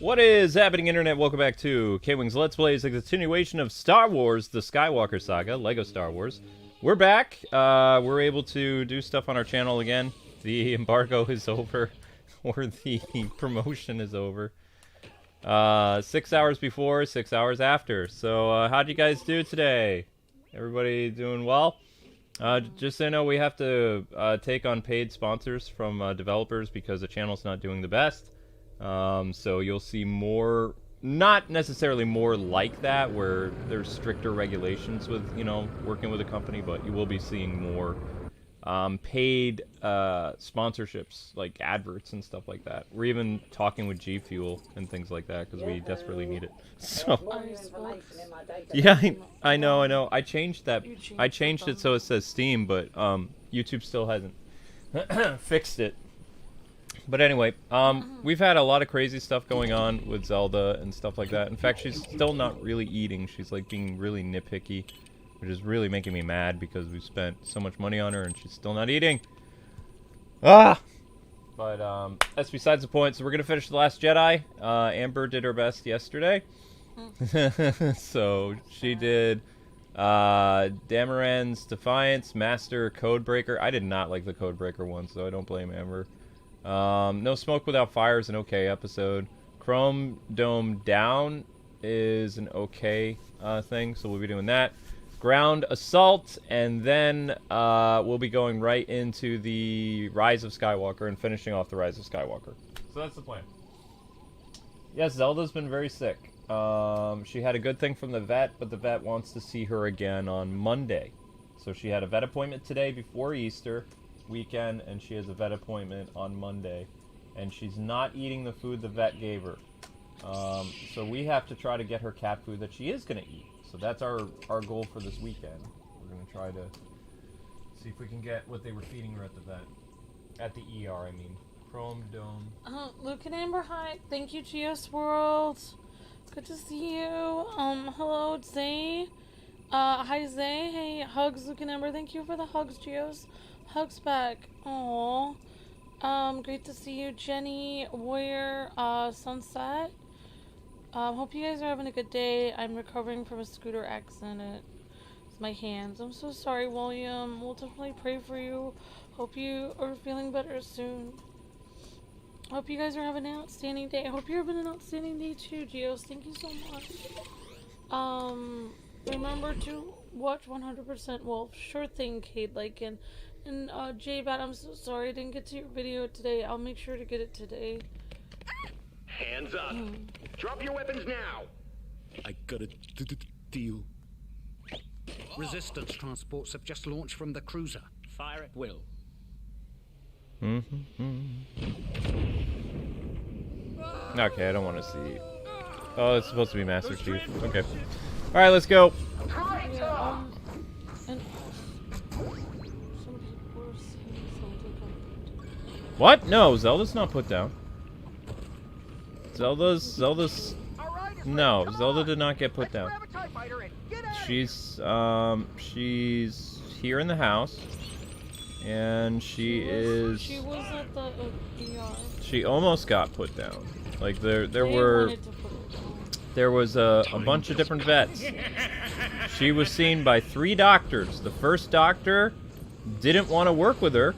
What is happening, Internet? Welcome back to Kwingsletsplays, a continuation of Star Wars, the Skywalker Saga, Lego Star Wars. We're back. We're able to do stuff on our channel again. The embargo is over, or the promotion is over. 6 hours before, 6 hours after. So, how'd you guys do today? Everybody doing well? Just so you know, we have to take on paid sponsors from developers because the channel's not doing the best. So you'll see more, not necessarily more like that, where there's stricter regulations with, you know, working with a company, but you will be seeing more paid sponsorships, like adverts and stuff like that. We're even talking with G Fuel and things like that, because we desperately need it. So, yeah, I know. I changed that. I changed it so it says Steam, but YouTube still hasn't fixed it. But anyway, we've had a lot of crazy stuff going on with Zelda and stuff like that. In fact, she's still not really eating. She's like being really nitpicky, which is really making me mad because we spent so much money on her and she's still not eating. Ah! But that's besides the point. So we're gonna finish The Last Jedi. Amber did her best yesterday. So she did Damaran's Defiance, Master, Codebreaker. I did not like the Codebreaker one, so I don't blame Amber. No Smoke Without Fire is an okay episode. Chrome Dome Down is an okay thing, so we'll be doing that. Ground Assault, and then we'll be going right into the Rise of Skywalker and finishing off the Rise of Skywalker. So that's the plan. Yes, Zelda's been very sick. She had a good thing from the vet, but the vet wants to see her again on Monday. So she had a vet appointment today before Easter weekend, and she has a vet appointment on Monday, and she's not eating the food the vet gave her. So we have to try to get her cat food that she is going to eat. So that's our goal for this weekend. We're going to try to see if we can get what they were feeding her at the vet. At the ER, I mean. Chrome Dome. Luke and Amber, hi. Thank you, GS World. Good to see you. Hello, Zay. Hi, Zay. Hey, hugs, Luke and Amber. Thank you for the hugs, Geos. Hugs back. Aww. Great to see you, Jenny, Warrior, Sunset. Hope you guys are having a good day. I'm recovering from a scooter accident. It's my hands. I'm so sorry, William. We'll definitely pray for you. Hope you are feeling better soon. Hope you guys are having an outstanding day. I hope you're having an outstanding day too, Geos. Thank you so much. Remember to watch 100% Wolf. Sure thing, Cade Lycan. And J-Bat, I'm so sorry I didn't get to your video today. I'll make sure to get it today. Hands up. Drop your weapons now. I got a deal. Resistance transports have just launched from the cruiser. Fire at will. Okay, I don't want to see. Oh, it's supposed to be Master Chief. Okay. Alright, let's go. Yeah, and some people are saying something. What? No, Zelda's not put down. Zelda's no, Zelda did not get put down. She's here in the house, and she was at the ER. She almost got put down. Like there was a bunch of different vets. She was seen by 3 doctors. The first doctor didn't want to work with her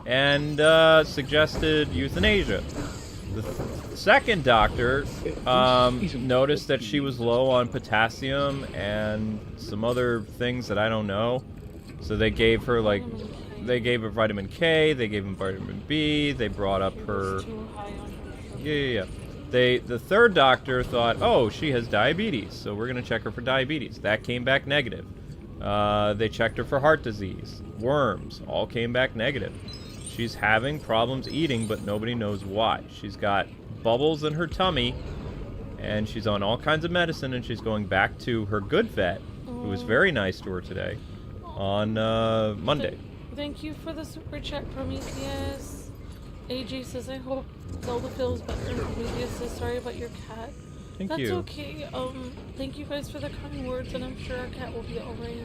and suggested euthanasia. The second doctor noticed that she was low on potassium and some other things that I don't know. So they gave her they gave her vitamin K, they gave her vitamin B, they brought up her... Yeah. The third doctor thought, oh, she has diabetes, so we're going to check her for diabetes. That came back negative. They checked her for heart disease, worms, all came back negative. She's having problems eating, but nobody knows why. She's got bubbles in her tummy, and she's on all kinds of medicine, and she's going back to her good vet, who was very nice to her today, on Monday. Thank you for the super chat, Prometheus. AJ says, I hope Zelda feels better. Prometheus says, sorry about your cat. Thank you. That's okay. Thank you guys for the kind words, and I'm sure our cat will be alright.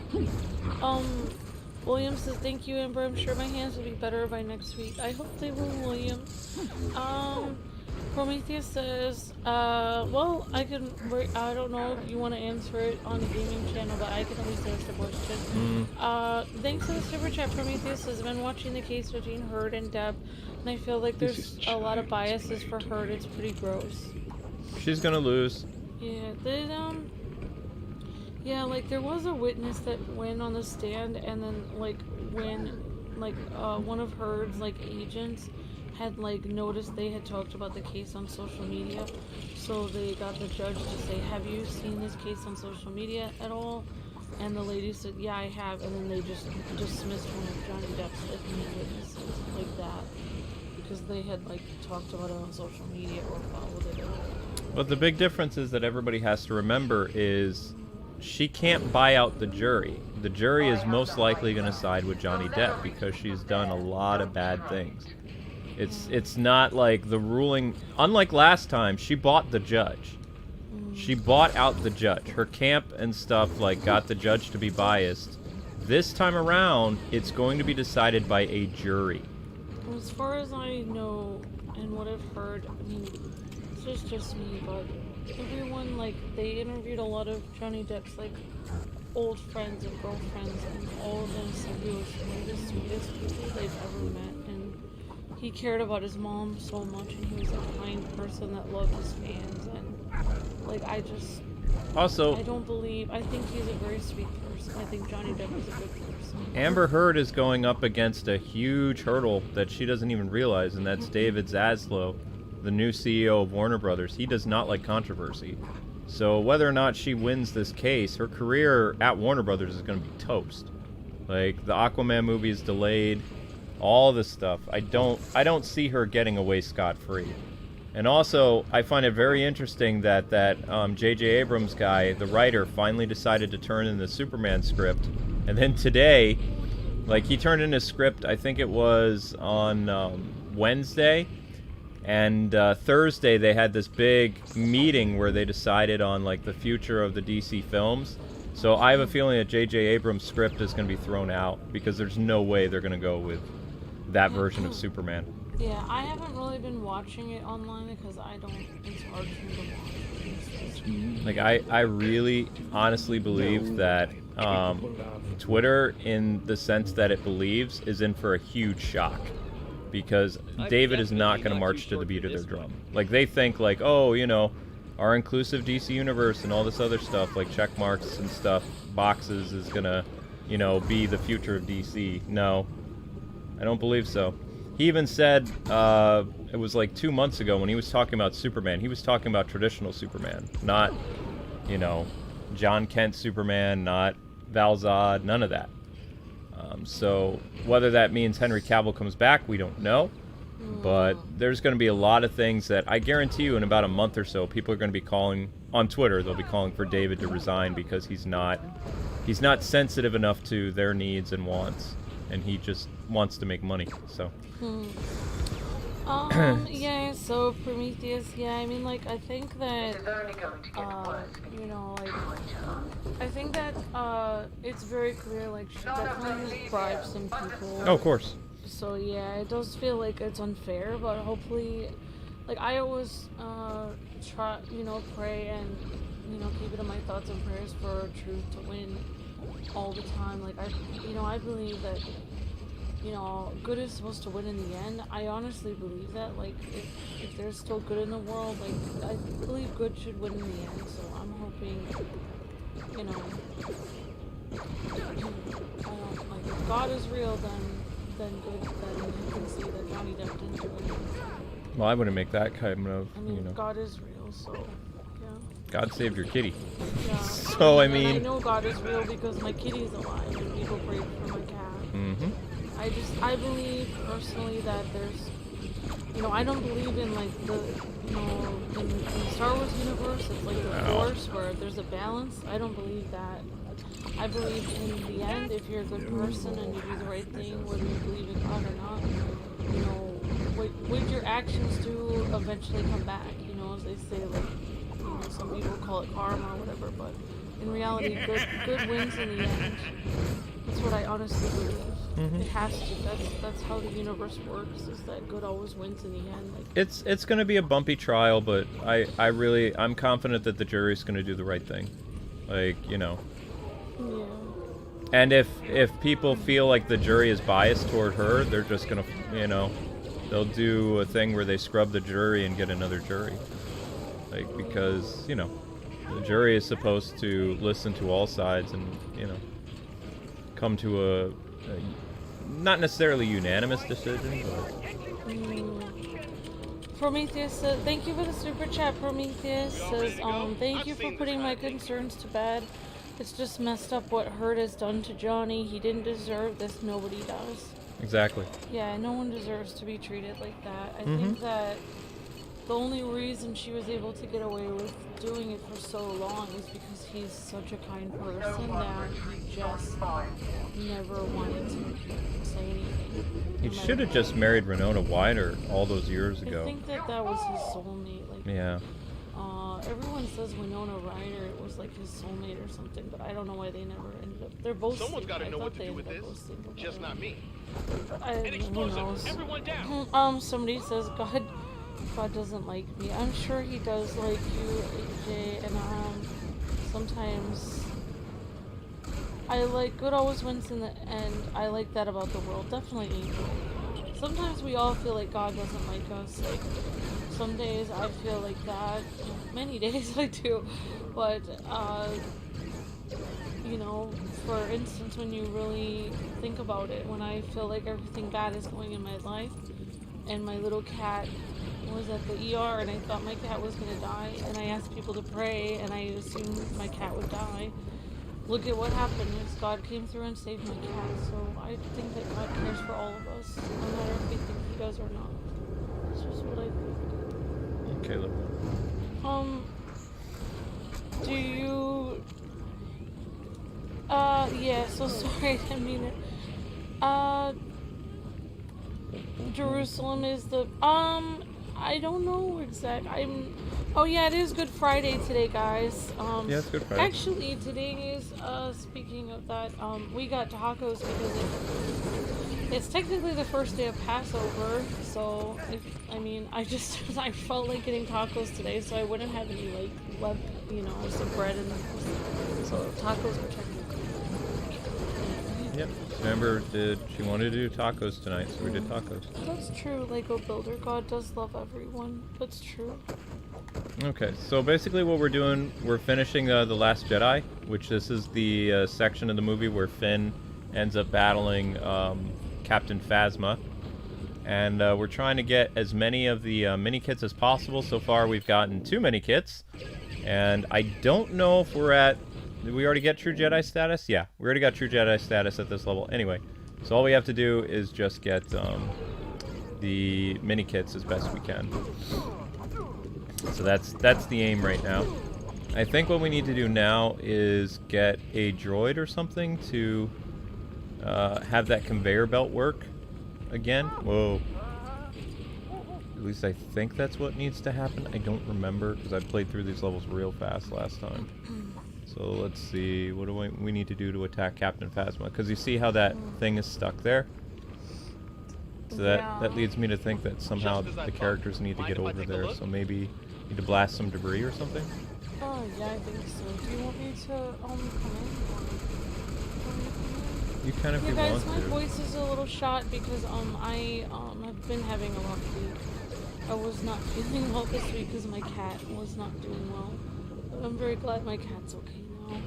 William says, thank you, Amber. I'm sure my hands will be better by next week. I hope they will, William. Prometheus says, well, I don't know if you want to answer it on the gaming channel, but I can at least answer the question. Thanks for the super chat. Prometheus has been watching the case between Heard and Deb, and I feel like there's a lot of biases for Heard. It's pretty gross. She's gonna lose. Yeah, yeah, like, there was a witness that went on the stand, and then, like, when, like, one of Heard's, like, agents had, like, noticed they had talked about the case on social media, so they got the judge to say, have you seen this case on social media at all? And the lady said, yeah, I have, and then they just dismissed one of Johnny Depp's, like, main witnesses, like that, because they had, like, talked about it on social media or followed it. But the big difference is that everybody has to remember is she can't buy out the jury. The jury is most likely going to side with Johnny Depp because she's done a lot of bad things. It's not like the ruling... Unlike last time, she bought the judge. She bought out the judge. Her camp and stuff, like, got the judge to be biased. This time around, it's going to be decided by a jury. As far as I know, and what I've heard, I mean, it's just me, but everyone, like, they interviewed a lot of Johnny Depp's, like, old friends and girlfriends, and all of them said he was one of the sweetest people they've ever met, and he cared about his mom so much, and he was a kind person that loved his fans, and, like, I don't believe, I think he's a very sweet person. I think Johnny Depp is a good person. Amber Heard is going up against a huge hurdle that she doesn't even realize, and that's David Zaslav, the new CEO of Warner Brothers. He does not like controversy. So whether or not she wins this case, her career at Warner Brothers is going to be toast. Like, the Aquaman movie is delayed, all this stuff. I don't see her getting away scot-free. And also, I find it very interesting that J.J. Abrams guy, the writer, finally decided to turn in the Superman script. And then today, like, he turned in his script, I think it was on Wednesday. And Thursday, they had this big meeting where they decided on, like, the future of the DC films. So I have a feeling that J.J. Abrams' script is going to be thrown out because there's no way they're going to go with that version of Superman. Yeah, I haven't really been watching it online because it's hard for me to watch. Like, I really honestly believe that Twitter, in the sense that it believes, is in for a huge shock. Because David is not going to march to the beat of their drum. Like, they think, like, oh, you know, our inclusive DC universe and all this other stuff, like check marks and stuff, boxes, is going to, you know, be the future of DC. No, I don't believe so. He even said, it was like 2 months ago when he was talking about Superman, he was talking about traditional Superman, not, you know, John Kent Superman, not Val Zod, none of that. So whether that means Henry Cavill comes back, we don't know. But there's going to be a lot of things that I guarantee you in about a month or so, people are going to be calling, on Twitter, they'll be calling for David to resign because he's not sensitive enough to their needs and wants. And he just wants to make money, so. Yeah, so Prometheus, yeah, I mean, like, I think that, you know, like, I think that, it's very clear, like, she definitely bribed some people. Oh, of course. So, yeah, it does feel like it's unfair, but hopefully, like, I always, try, you know, pray and, you know, keep it in my thoughts and prayers for truth to win all the time. Like, I believe that, you know, good is supposed to win in the end. I honestly believe that. Like, if there's still good in the world, like, I believe good should win in the end. So I'm hoping, you know, like, if God is real, then good. Then you can see that Johnny Depp didn't do anything. Well, I wouldn't make that kind of, I mean, you know. God is real, so yeah. God saved your kitty. Yeah. So, I mean. And I know God is real because my kitty's alive and people prayed for my cat. Mm-hmm. I believe personally that there's, you know, I don't believe in, like, the, you know, in the Star Wars universe, it's like the Force where there's a balance. I don't believe that. I believe in the end, if you're a good person and you do the right thing, whether you believe in God or not, you know, what your actions do eventually come back, you know, as they say, like, you know, some people call it karma or whatever, but in reality, good wins in the end. That's what I honestly believe. It has to. That's how the universe works. Is that good always wins in the end? Like, It's going to be a bumpy trial, but I'm confident that the jury's going to do the right thing. Like, you know. yeah. And if people feel like the jury is biased toward her, they're just going to, you know, they'll do a thing where they scrub the jury and get another jury. Like, because, you know, the jury is supposed to listen to all sides and, you know, come to a not necessarily unanimous decision, but... Prometheus says, thank you for the super chat. Prometheus says, thank you for putting my concerns to bed. It's just messed up what Hurt has done to Johnny. He didn't deserve this. Nobody does. Exactly. Yeah, no one deserves to be treated like that. I think that the only reason she was able to get away with doing it for so long is because he's such a kind person that he just never wanted to say anything. He should have just married Winona Ryder all those years ago. I think that was his soulmate. Like, yeah. Everyone says Winona Ryder was like his soulmate or something, but I don't know why they never ended up. They're both. Someone's got to know what to do with this. Just not me. An explosive. Everyone down. Somebody says God doesn't like me. I'm sure he does like you, AJ, and sometimes I like good always wins in the end. I like that about the world. Definitely Angel. Sometimes we all feel like God doesn't like us. Like, some days I feel like that. Many days I do. But, you know, for instance, when you really think about it, when I feel like everything bad is going in my life, and my little cat was at the ER, and I thought my cat was going to die, and I asked people to pray, and I assumed my cat would die. Look at what happened. God came through and saved my cat. So I think that God cares for all of us, no matter if we think he does or not. It's just what I think. Caleb. Do you... yeah, so sorry, I didn't mean it. Jerusalem is the... I don't know exactly. Oh yeah, it is Good Friday today, guys. Yeah, it's Good Friday. Actually, today is, speaking of that, we got tacos because it's technically the first day of Passover, so, I felt like getting tacos today, so I wouldn't have any, like, left, you know, some bread and so tacos were technically. Yep. Remember, she wanted to do tacos tonight, so we did tacos. That's true, Lego Builder. God does love everyone. That's true. Okay, so basically what we're doing, we're finishing The Last Jedi, which this is the section of the movie where Finn ends up battling Captain Phasma. And we're trying to get as many of the mini kits as possible. So far we've gotten 2 mini kits. And I don't know if we're at... Did we already get True Jedi status? Yeah, we already got True Jedi status at this level. Anyway, so all we have to do is just get the mini kits as best we can. So that's the aim right now. I think what we need to do now is get a droid or something to have that conveyor belt work again. Whoa. At least I think that's what needs to happen. I don't remember because I played through these levels real fast last time. So let's see, what do we need to do to attack Captain Phasma? Because you see how that thing is stuck there? So that leads me to think that somehow the characters need to get over there. So maybe need to blast some debris or something? Oh, yeah, I think so. Do you want me to come in? You kind of Hey if you guys, want my to. voice is a little shot because I have been having a rough week. I was not feeling well this week because my cat was not doing well. But I'm very glad my cat's okay now.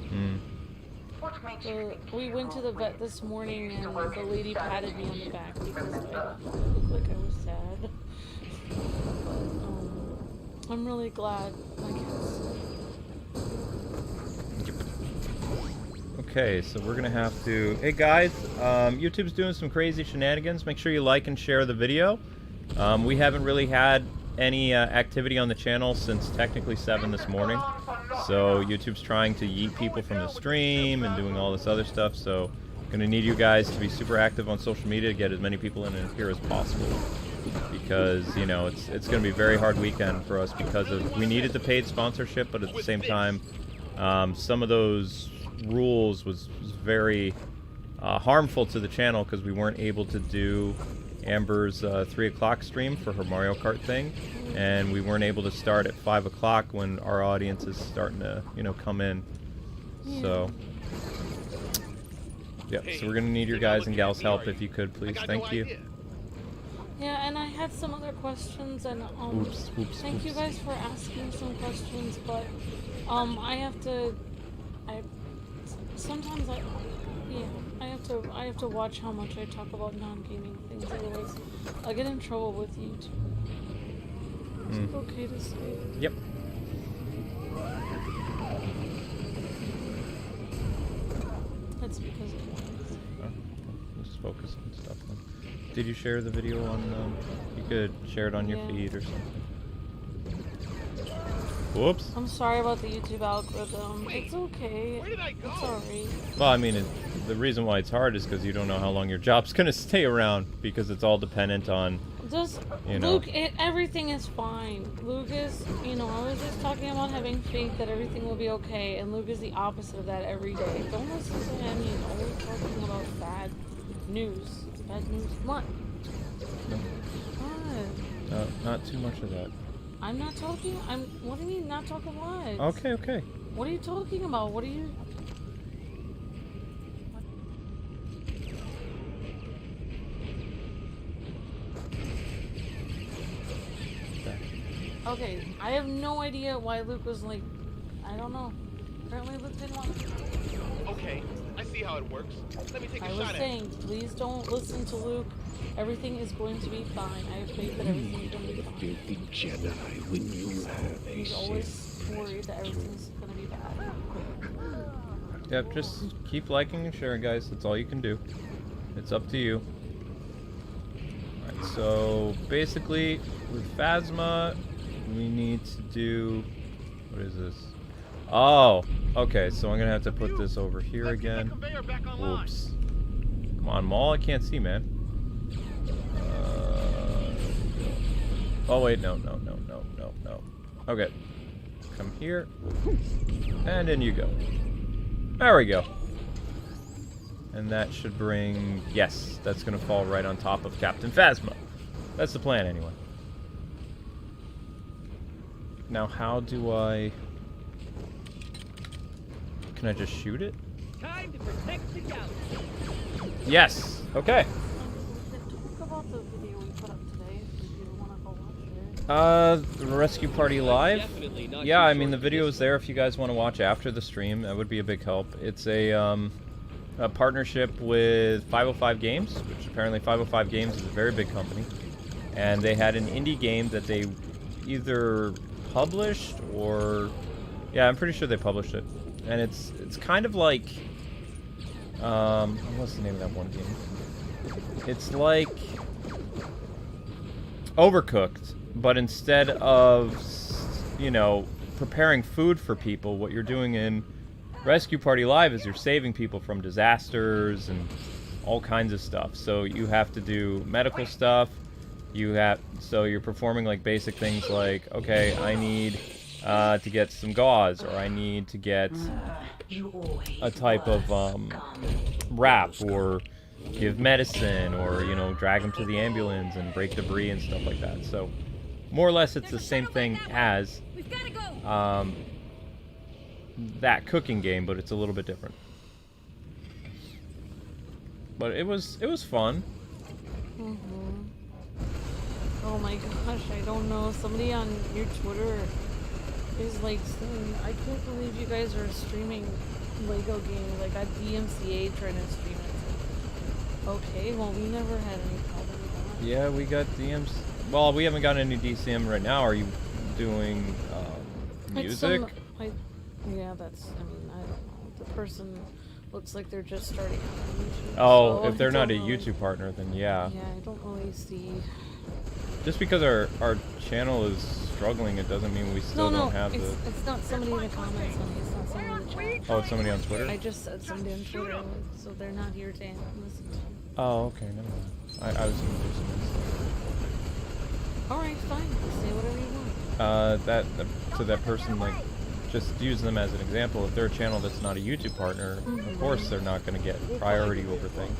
We went to the vet this morning and the lady patted me on the back because I looked like I was sad. But I'm really glad my cat's safe. Okay, so we're gonna have to... Hey guys, YouTube's doing some crazy shenanigans. Make sure you like and share the video. We haven't really had any activity on the channel since technically 7 this morning. So YouTube's trying to yeet people from the stream and doing all this other stuff. So gonna need you guys to be super active on social media to get as many people in here as possible. Because, you know, it's gonna be a very hard weekend for us because of... We needed the paid sponsorship, but at the same time, some of those rules was very harmful to the channel because we weren't able to do Amber's 3 o'clock stream for her Mario Kart thing, and we weren't able to start at 5 o'clock when our audience is starting to, you know, come in. So, yep. So we're gonna need your guys and gals' help if you could, please. Thank you. Yeah, and I had some other questions, and thank you guys for asking some questions, but I have to watch how much I talk about non-gaming things, otherwise I'll get in trouble with YouTube. Is it okay to say? Yep. That's because of what Just focus on stuff. Did you share the video on, you could share it on your feed or something. Whoops. I'm sorry about the YouTube algorithm. It's okay. Where did I go? It's alright. Well, I mean, the reason why it's hard is because you don't know how long your job's gonna stay around, because it's all dependent on, you know. Luke, everything is fine. Luke is, you know, I was just talking about having faith that everything will be okay, and Luke is the opposite of that every day. Don't listen to him. He's always talking about bad news. Bad news. What? What? Not too much of that. I'm not talking. What do you mean, not talking what? Okay, okay. What are you talking about? What are you? Okay, I have no idea why Luke was like, I don't know. Apparently Luke didn't want to. Okay, I see how it works. Let me take a shot at it. I was saying, please don't listen to Luke. Everything is going to be fine. I have faith that everything is going to be fine. Filthy Jedi, when you have a He's always worried that everything's going to be bad. Yep, just keep liking and sharing, guys. That's all you can do. It's up to you. Alright, so basically, with Phasma, we need to do... What is this? Oh, okay, so I'm gonna have to put this over here again. Oops. Come on, Maul, I can't see, man. Oh, wait, no. Okay. Come here. And in you go. There we go. And that should bring... Yes, that's gonna fall right on top of Captain Phasma. That's the plan, anyway. Now, how do I... Can I just shoot it? Time to protect the galaxy. Yes! Okay. Talk about the video we put up today, if you want to go watch it. The Rescue Party Live? Definitely not Yeah, too I mean, the short video is distance. there if you guys want to watch after the stream. That would be a big help. It's a partnership with 505 Games, which apparently 505 Games is a very big company. And they had an indie game that they either published or... Yeah, I'm pretty sure they published it. And it's kind of like... what's the name of that one game? It's like... Overcooked, but instead of, you know, preparing food for people, what you're doing in Rescue Party Live is you're saving people from disasters and all kinds of stuff. So you have to do medical stuff. So you're performing like basic things like, okay, I need to get some gauze, or I need to get a type of wrap, or give medicine, or, you know, drag them to the ambulance and break debris and stuff like that. So more or less it's the same thing as that cooking game, but it's a little bit different. But it was fun. Oh my gosh, I don't know. Somebody on your Twitter is like saying, I can't believe you guys are streaming Lego games. I got DMCA trying to stream it. Okay, well, we never had any problem with that. Yeah, we got DMs. Well, we haven't got any DCM right now. Are you doing music? Yeah, that's, I mean, I don't know. The person looks like they're just starting out on YouTube. Oh, so if they're I not a don't really- YouTube partner, then yeah. Yeah, I don't really see... Just because our channel is struggling, it doesn't mean we still don't have the... it's not somebody in the comments, honey. It's not somebody in the chat. Oh, it's somebody on Twitter? I just said somebody on Twitter, so they're not here to listen to you. Oh, okay, never mind. I was going to do something. Alright, fine. Say whatever you want. So that person, like, just use them as an example. If they're a channel that's not a YouTube partner, of course they're not going to get priority over things.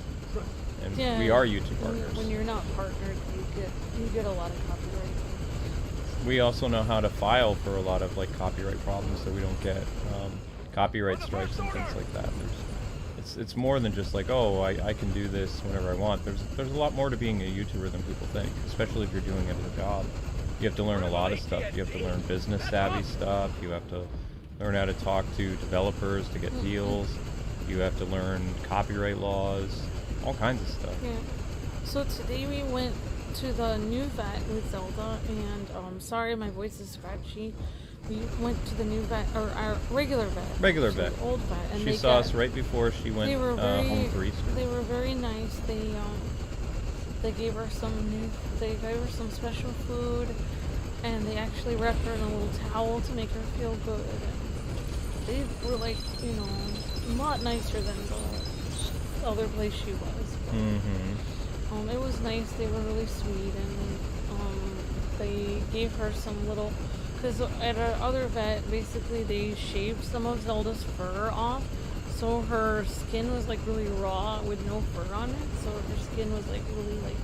And Yeah, we are YouTube partners. When you're not partnered, you get a lot of copyright. We also know how to file for a lot of like copyright problems, so we don't get copyright strikes and things like that. It's more than just like, oh, I can do this whenever I want. There's a lot more to being a YouTuber than people think, especially if you're doing it as a job. You have to learn a lot of stuff. You have to learn business savvy stuff. You have to learn how to talk to developers to get deals. You have to learn copyright laws, all kinds of stuff. Yeah. So today we went to the new vet with Zelda, and sorry my voice is scratchy. We went to the new vet, or our regular vet. Regular actually, vet. Old vet. And She saw us right before she went home for Easter. They were very nice. They gave her some special food, and they actually wrapped her in a little towel to make her feel good. And they were like, you know, a lot nicer than the other place she was. But, it was nice. They were really sweet, and they gave her some little. Because at our other vet, basically they shaved some of Zelda's fur off, so her skin was like really raw with no fur on it. So her skin was like really like,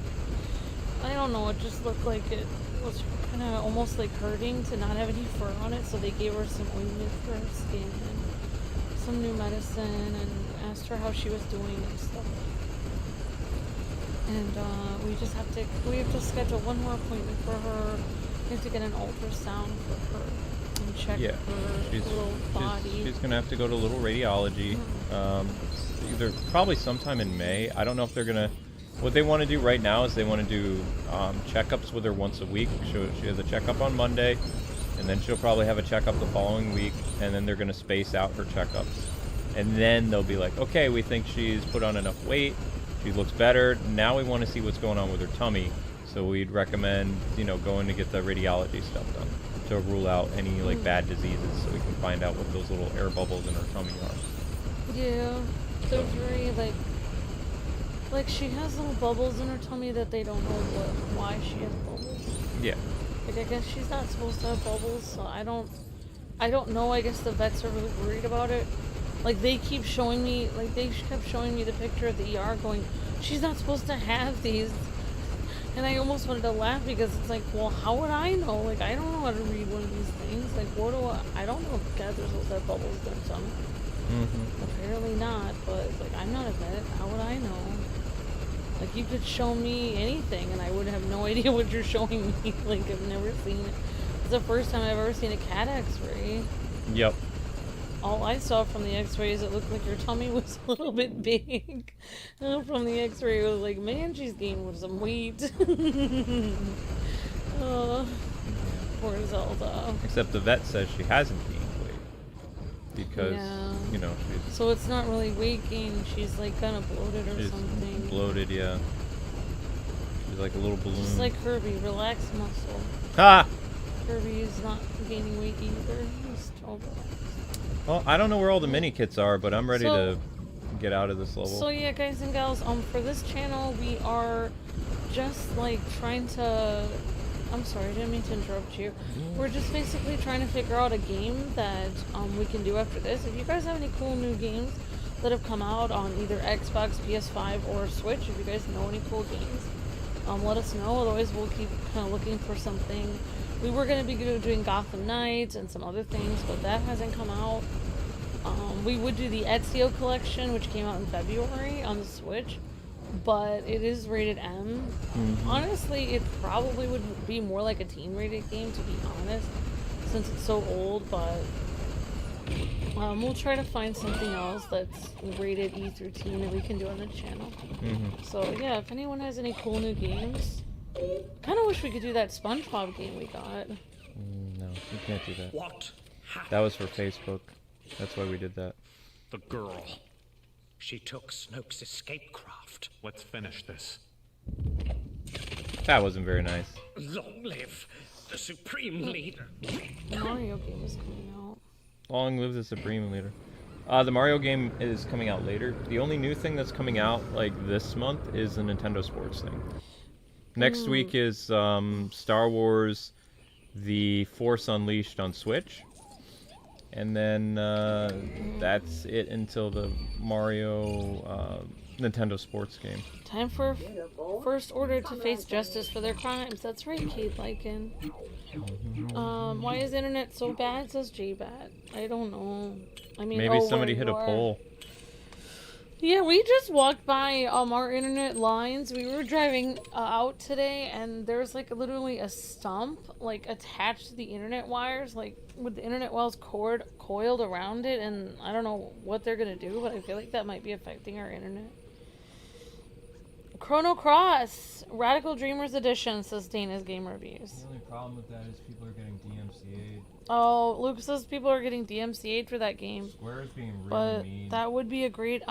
I don't know, it just looked like it was kind of almost like hurting to not have any fur on it. So they gave her some ointment for her skin and some new medicine, and asked her how she was doing and stuff. And we have to schedule one more appointment for her. We have to get an ultrasound for her and check her little body. She's going to have to go to a little radiology. Either probably sometime in May. I don't know if they're going to... What they want to do right now is they want to do checkups with her once a week. She has a checkup on Monday, and then she'll probably have a checkup the following week, and then they're going to space out her checkups. And then they'll be like, okay, we think she's put on enough weight. She looks better. Now we want to see what's going on with her tummy. So we'd recommend, going to get the radiology stuff done to rule out any like bad diseases, so we can find out what those little air bubbles in her tummy are. Yeah, they're very like she has little bubbles in her tummy that they don't know why she has bubbles. Yeah. Like I guess she's not supposed to have bubbles, so I don't know. I guess the vets are really worried about it. Like they keep showing me, like they kept showing me the picture at the ER, going, she's not supposed to have these. And I almost wanted to laugh because it's like, well, how would I know? Like, I don't know how to read one of these things. Like, I don't know if cats are supposed to have bubbles in their tongue. Apparently not, but it's like, I'm not a vet. How would I know? Like, you could show me anything and I would have no idea what you're showing me. Like, I've never seen it. It's the first time I've ever seen a cat x-ray. Yep. All I saw from the x-rays, it looked like your tummy was a little bit big. From the x-ray, it was like, man, she's gained some weight. Poor Zelda. Except the vet says she hasn't gained weight. Because, she's... So it's not really weight gain, she's like kind of bloated or something. Bloated, yeah. She's like a little balloon. Just like Kirby, relaxed muscle. Ha! Kirby is not gaining weight either. He's totally relaxed. Well, I don't know where all the mini kits are, but I'm ready to get out of this level. So yeah, guys and gals, for this channel, we are just like trying to... I'm sorry, I didn't mean to interrupt you. We're just basically trying to figure out a game that we can do after this. If you guys have any cool new games that have come out on either Xbox, PS5, or Switch, if you guys know any cool games, let us know. Otherwise, we'll keep kind of looking for something. We were going to be doing Gotham Knights and some other things, but that hasn't come out. We would do the Ezio collection, which came out in February on the Switch, but it is rated M. Honestly, it probably would be more like a teen-rated game, to be honest, since it's so old, but we'll try to find something else that's rated E through teen that we can do on the channel. So yeah, if anyone has any cool new games... Kind of wish we could do that SpongeBob game we got. No, you can't do that. What happened? That was for Facebook. That's why we did that. The girl. She took Snoke's escape craft. Let's finish this. That wasn't very nice. Long live the Supreme Leader. The Mario game is coming out. Long live the Supreme Leader. The Mario game is coming out later. The only new thing that's coming out like this month is the Nintendo Sports thing. Next week is Star Wars The Force Unleashed on Switch. And then that's it until the Mario Nintendo Sports game. Time for First Order to face justice for their crimes. That's right, Kate Lycan. Why is the internet so bad? Says J-Bat. I don't know. I mean, maybe somebody hit a pole. Yeah, we just walked by our internet lines. We were driving out today, and there's like literally a stump like attached to the internet wires, like with the internet wires coiled around it. And I don't know what they're gonna do, but I feel like that might be affecting our internet. Chrono Cross Radical Dreamers Edition, says Dana's Game Reviews. The only problem with that is people are getting DMCA'd. Oh, Luke says people are getting DMCA'd for that game. Square is being really mean. That would be a great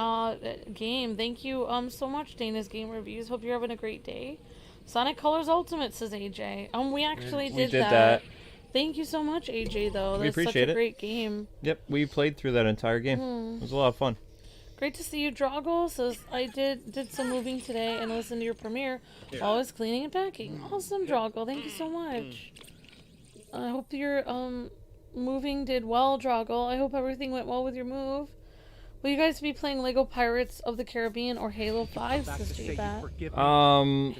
game. Thank you so much, Dana's Game Reviews. Hope you're having a great day. Sonic Colors Ultimate, says AJ. We actually did that. Thank you so much, AJ, though. That's such a great game. Yep, we played through that entire game. It was a lot of fun. Great to see you, Droggle. Says, I did some moving today and listened to your premiere while I was cleaning and packing. Awesome, Droggle. Thank you so much. I hope your moving did well, Droggle. I hope everything went well with your move. Will you guys be playing Lego Pirates of the Caribbean or Halo 5, says J-Bat?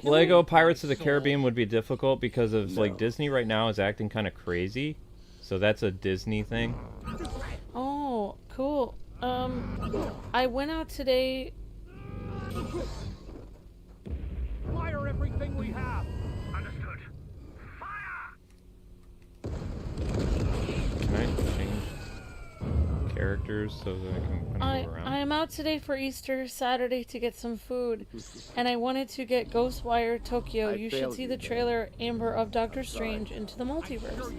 Lego Pirates of the Caribbean would be difficult because of like Disney right now is acting kind of crazy. So that's a Disney thing. Oh, cool. I went out today. Fire everything we have. Understood. Fire! Can I change characters so that I can kind of move around? I am out today for Easter Saturday to get some food, and I wanted to get Ghostwire Tokyo. You should see the trailer, Amber, of Doctor Strange Into the Multiverse.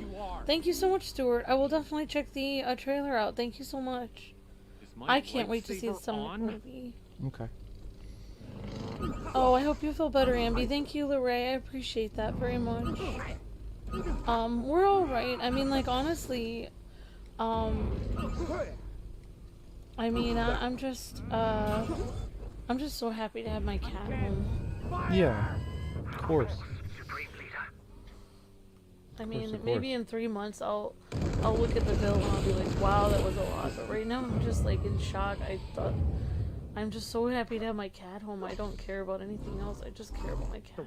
Thank you so much, Stuart. I will definitely check the trailer out. Thank you so much. I can't wait to see the Sonic movie. Okay. Oh, I hope you feel better, Amby. Thank you, Lorraine. I appreciate that very much. We're all right. I mean, like, honestly, I mean, I'm just so happy to have my cat home. Yeah, of course. I mean, maybe in 3 months I'll look at the bill and I'll be like, wow, that was a lot. But right now I'm just like in shock. I'm just so happy to have my cat home. I don't care about anything else. I just care about my cat.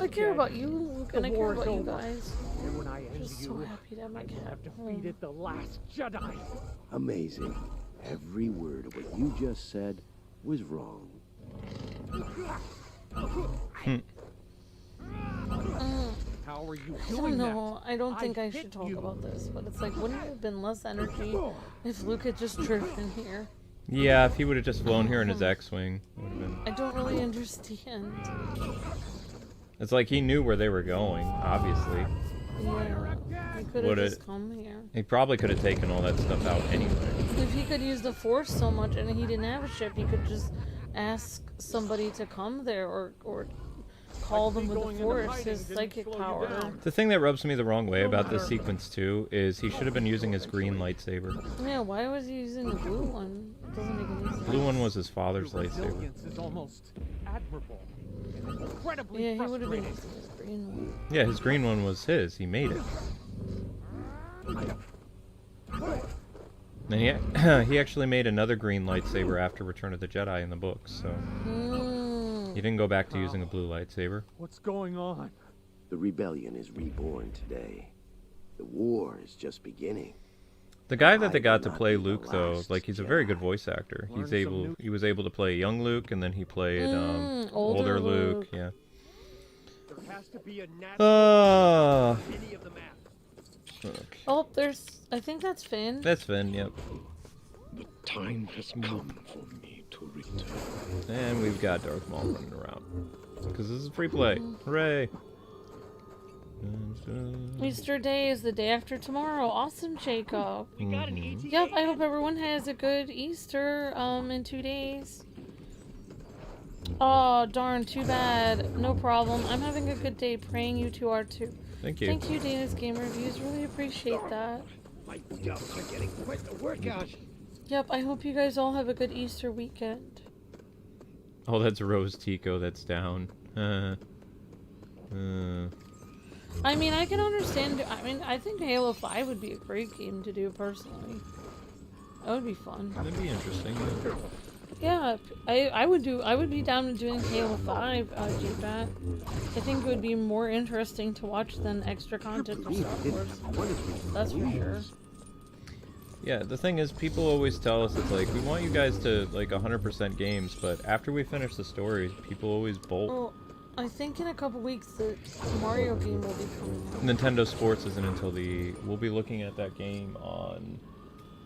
I care about you, Luke, and I care about you guys. I'm just so happy to have my cat home. Defeated the last Jedi. Amazing. Every word of what you just said was wrong. How are you I don't know. I don't think I should talk about this, but it's like, wouldn't it have been less energy if Luke had just driven here? Yeah, if he would have just flown here in his X-Wing, would have been. I don't really understand. It's like he knew where they were going, obviously. Yeah, he could have just come here. He probably could have taken all that stuff out anyway. If he could use the Force so much and he didn't have a ship, he could just ask somebody to come there or call them with the Force, his psychic power. The thing that rubs me the wrong way about this sequence too is he should have been using his green lightsaber. Yeah, why was he using the blue one? It doesn't make any sense. The blue one was his father's lightsaber. Is almost admirable. Incredibly Yeah, he would have been using his green one. Yeah, his green one was his. He made it. And he actually made another green lightsaber after Return of the Jedi in the books, so he didn't go back to using a blue lightsaber. What's going on? The rebellion is reborn today. The war is just beginning. The guy that they got to play Luke, though, like, he's a very good voice actor. He was able to play young Luke, and then he played older Luke. Yeah. There has to be a natural any of the maps. Okay. Oh, I think that's Finn. That's Finn, yep. The time has come for me to return. And we've got Darth Maul running around. Because this is free play. Hooray! Easter Day is the day after tomorrow. Awesome, Jacob. We got an ETA. Yep, I hope everyone has a good Easter in 2 days. Oh, darn, too bad. No problem. I'm having a good day praying you two are too. Thank you. Thank you, Dana's Game Reviews. Really appreciate that. My dumps are getting quite the workout. Yep, I hope you guys all have a good Easter weekend. Oh, that's Rose Tico that's down. I mean, I can understand. I mean, I think Halo 5 would be a great game to do personally. That would be fun. That'd be interesting. Yeah, I would be down to doing Halo 5, JBat. I think it would be more interesting to watch than extra content for Star Wars. That's for sure. Yeah, the thing is, people always tell us, it's like, we want you guys to, like, 100% games, but after we finish the story, people always bolt. Well, I think in a couple weeks the Mario game will be coming out. Nintendo Sports isn't until we'll be looking at that game on...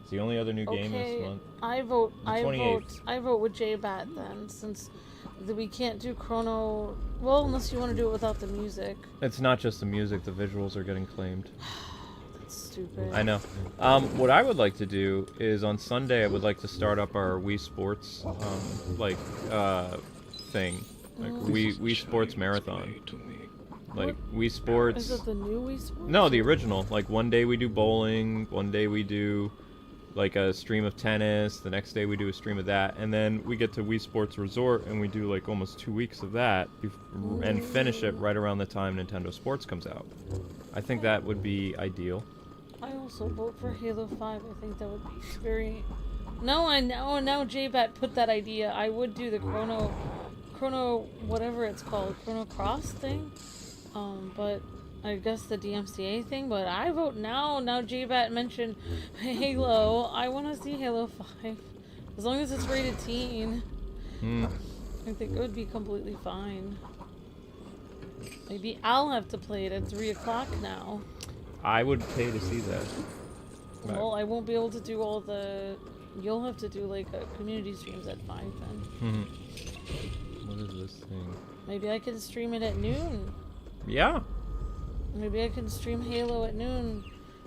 It's the only other new game this month. I vote with JBat then, since we can't do Chrono. Well, unless you want to do it without the music. It's not just the music; the visuals are getting claimed. That's stupid. I know. What I would like to do is on Sunday, I would like to start up our Wii Sports thing, like Wii Sports Marathon. Like Wii Sports. Is it the new Wii Sports? No, the original. Like one day we do bowling, one day we do like a stream of tennis, the next day we do a stream of that, and then we get to Wii Sports Resort and we do like almost 2 weeks of that and finish it right around the time Nintendo Sports comes out. I think that would be ideal. I also vote for Halo 5. I think that would be very... No, I know, now JBat put that idea. I would do the Chrono, whatever it's called, Chrono Cross thing. But I guess the DMCA thing, but I vote now. Now JBat mentioned Halo. I want to see Halo 5. As long as it's rated teen. I think it would be completely fine. Maybe I'll have to play it at 3 o'clock now. I would pay to see that. Well, I won't be able to do all the... You'll have to do like community streams at 5 then. What is this thing? Maybe I can stream it at noon. Yeah. Maybe I can stream Halo at noon,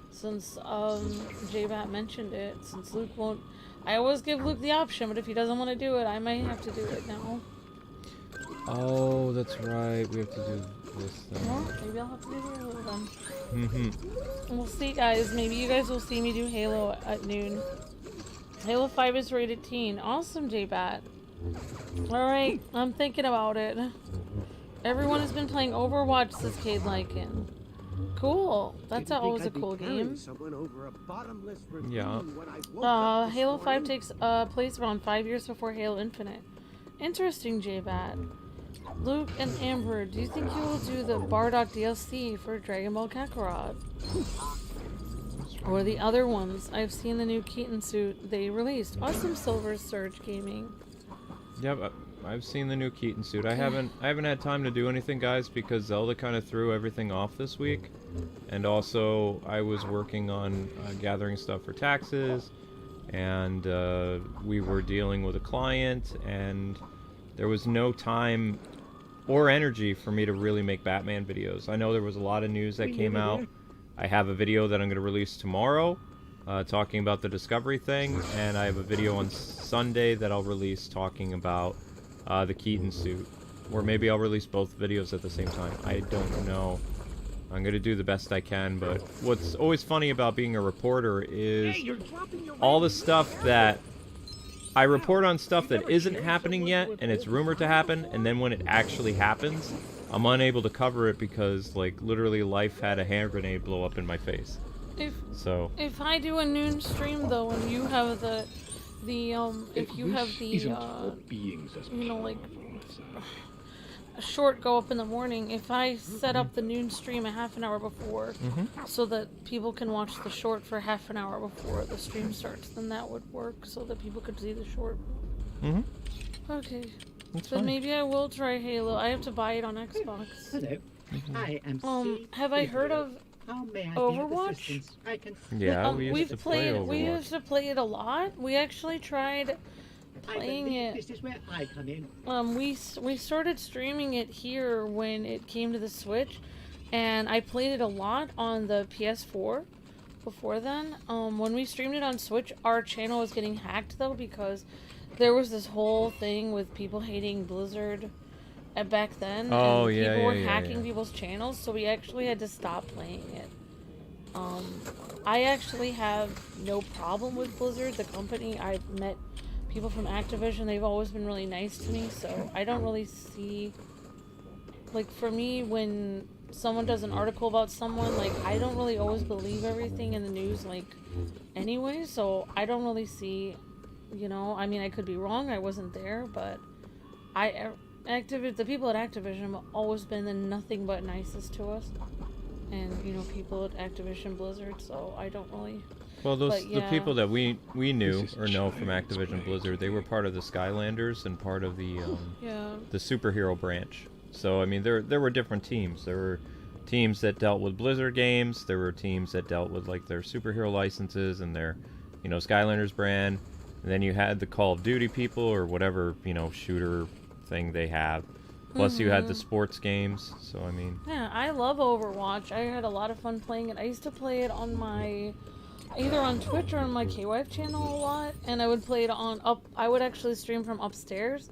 since JBat mentioned it. Since Luke won't, I always give Luke the option, but if he doesn't want to do it, I might have to do it now. Oh, that's right. We have to do this thing. Well, maybe I'll have to do Halo then. We'll see, guys. Maybe you guys will see me do Halo at noon. Halo 5 is rated teen. Awesome, JBat. Alright, I'm thinking about it. Everyone has been playing Overwatch since Cade Lycan. Cool. That's always a cool game. Yeah. Halo 5 takes place around 5 years before Halo Infinite. Interesting, JBat. Luke and Amber, do you think you will do the Bardock DLC for Dragon Ball Kakarot? Or the other ones? I've seen the new Keaton suit they released. Awesome, Silver Surge Gaming. Yep, I've seen the new Keaton suit. I haven't had time to do anything, guys, because Zelda kind of threw everything off this week, and also I was working on gathering stuff for taxes, and we were dealing with a client, and there was no time or energy for me to really make Batman videos. I know there was a lot of news that came out. I have a video that I'm going to release tomorrow talking about the Discovery thing, and I have a video on Sunday that I'll release talking about the Keaton suit. Or maybe I'll release both videos at the same time. I don't know. I'm going to do the best I can, but what's always funny about being a reporter is all the stuff that... I report on stuff that isn't happening yet, and it's rumored to happen, and then when it actually happens, I'm unable to cover it because, like, literally life had a hand grenade blow up in my face. If I do a noon stream though, and you have if you have the you know, like a short go up in the morning, if I set up the noon stream a half an hour before, so that people can watch the short for half an hour before the stream starts, then that would work so that people could see the short. Okay. That's But fine. maybe I will try Halo. I have to buy it on Xbox. Hello. I am Have I heard of How may I Overwatch? be of assistance? I can... Yeah, we used to play Overwatch. We used to play it a lot. We actually tried playing it. This is where I come in. We started streaming it here when it came to the Switch, and I played it a lot on the PS4 before then. When we streamed it on Switch, our channel was getting hacked though, because there was this whole thing with people hating Blizzard back then. Oh, and yeah, people were yeah, hacking yeah. people's channels, so we actually had to stop playing it. I actually have no problem with Blizzard, the company. I've met people from Activision. They've always been really nice to me, so I don't really see... Like, for me, when someone does an article about someone, like, I don't really always believe everything in the news, like, anyway, so I don't really see, you know, I mean, I could be wrong, I wasn't there, but the people at Activision have always been the nothing but nicest to us, and, you know, people at Activision Blizzard, so I don't really... Well, but, yeah. the people that we knew or know from Activision Blizzard, they were part of the Skylanders and part of the the superhero branch. So I mean, there were different teams. There were teams that dealt with Blizzard games. There were teams that dealt with like their superhero licenses and their, you know, Skylanders brand. And then you had the Call of Duty people or whatever, you know, shooter thing they have. Plus you had the sports games. So I mean, yeah, I love Overwatch. I had a lot of fun playing it. I used to play it on my either on Twitch or on my KWife channel a lot, and I would play it I would actually stream from upstairs.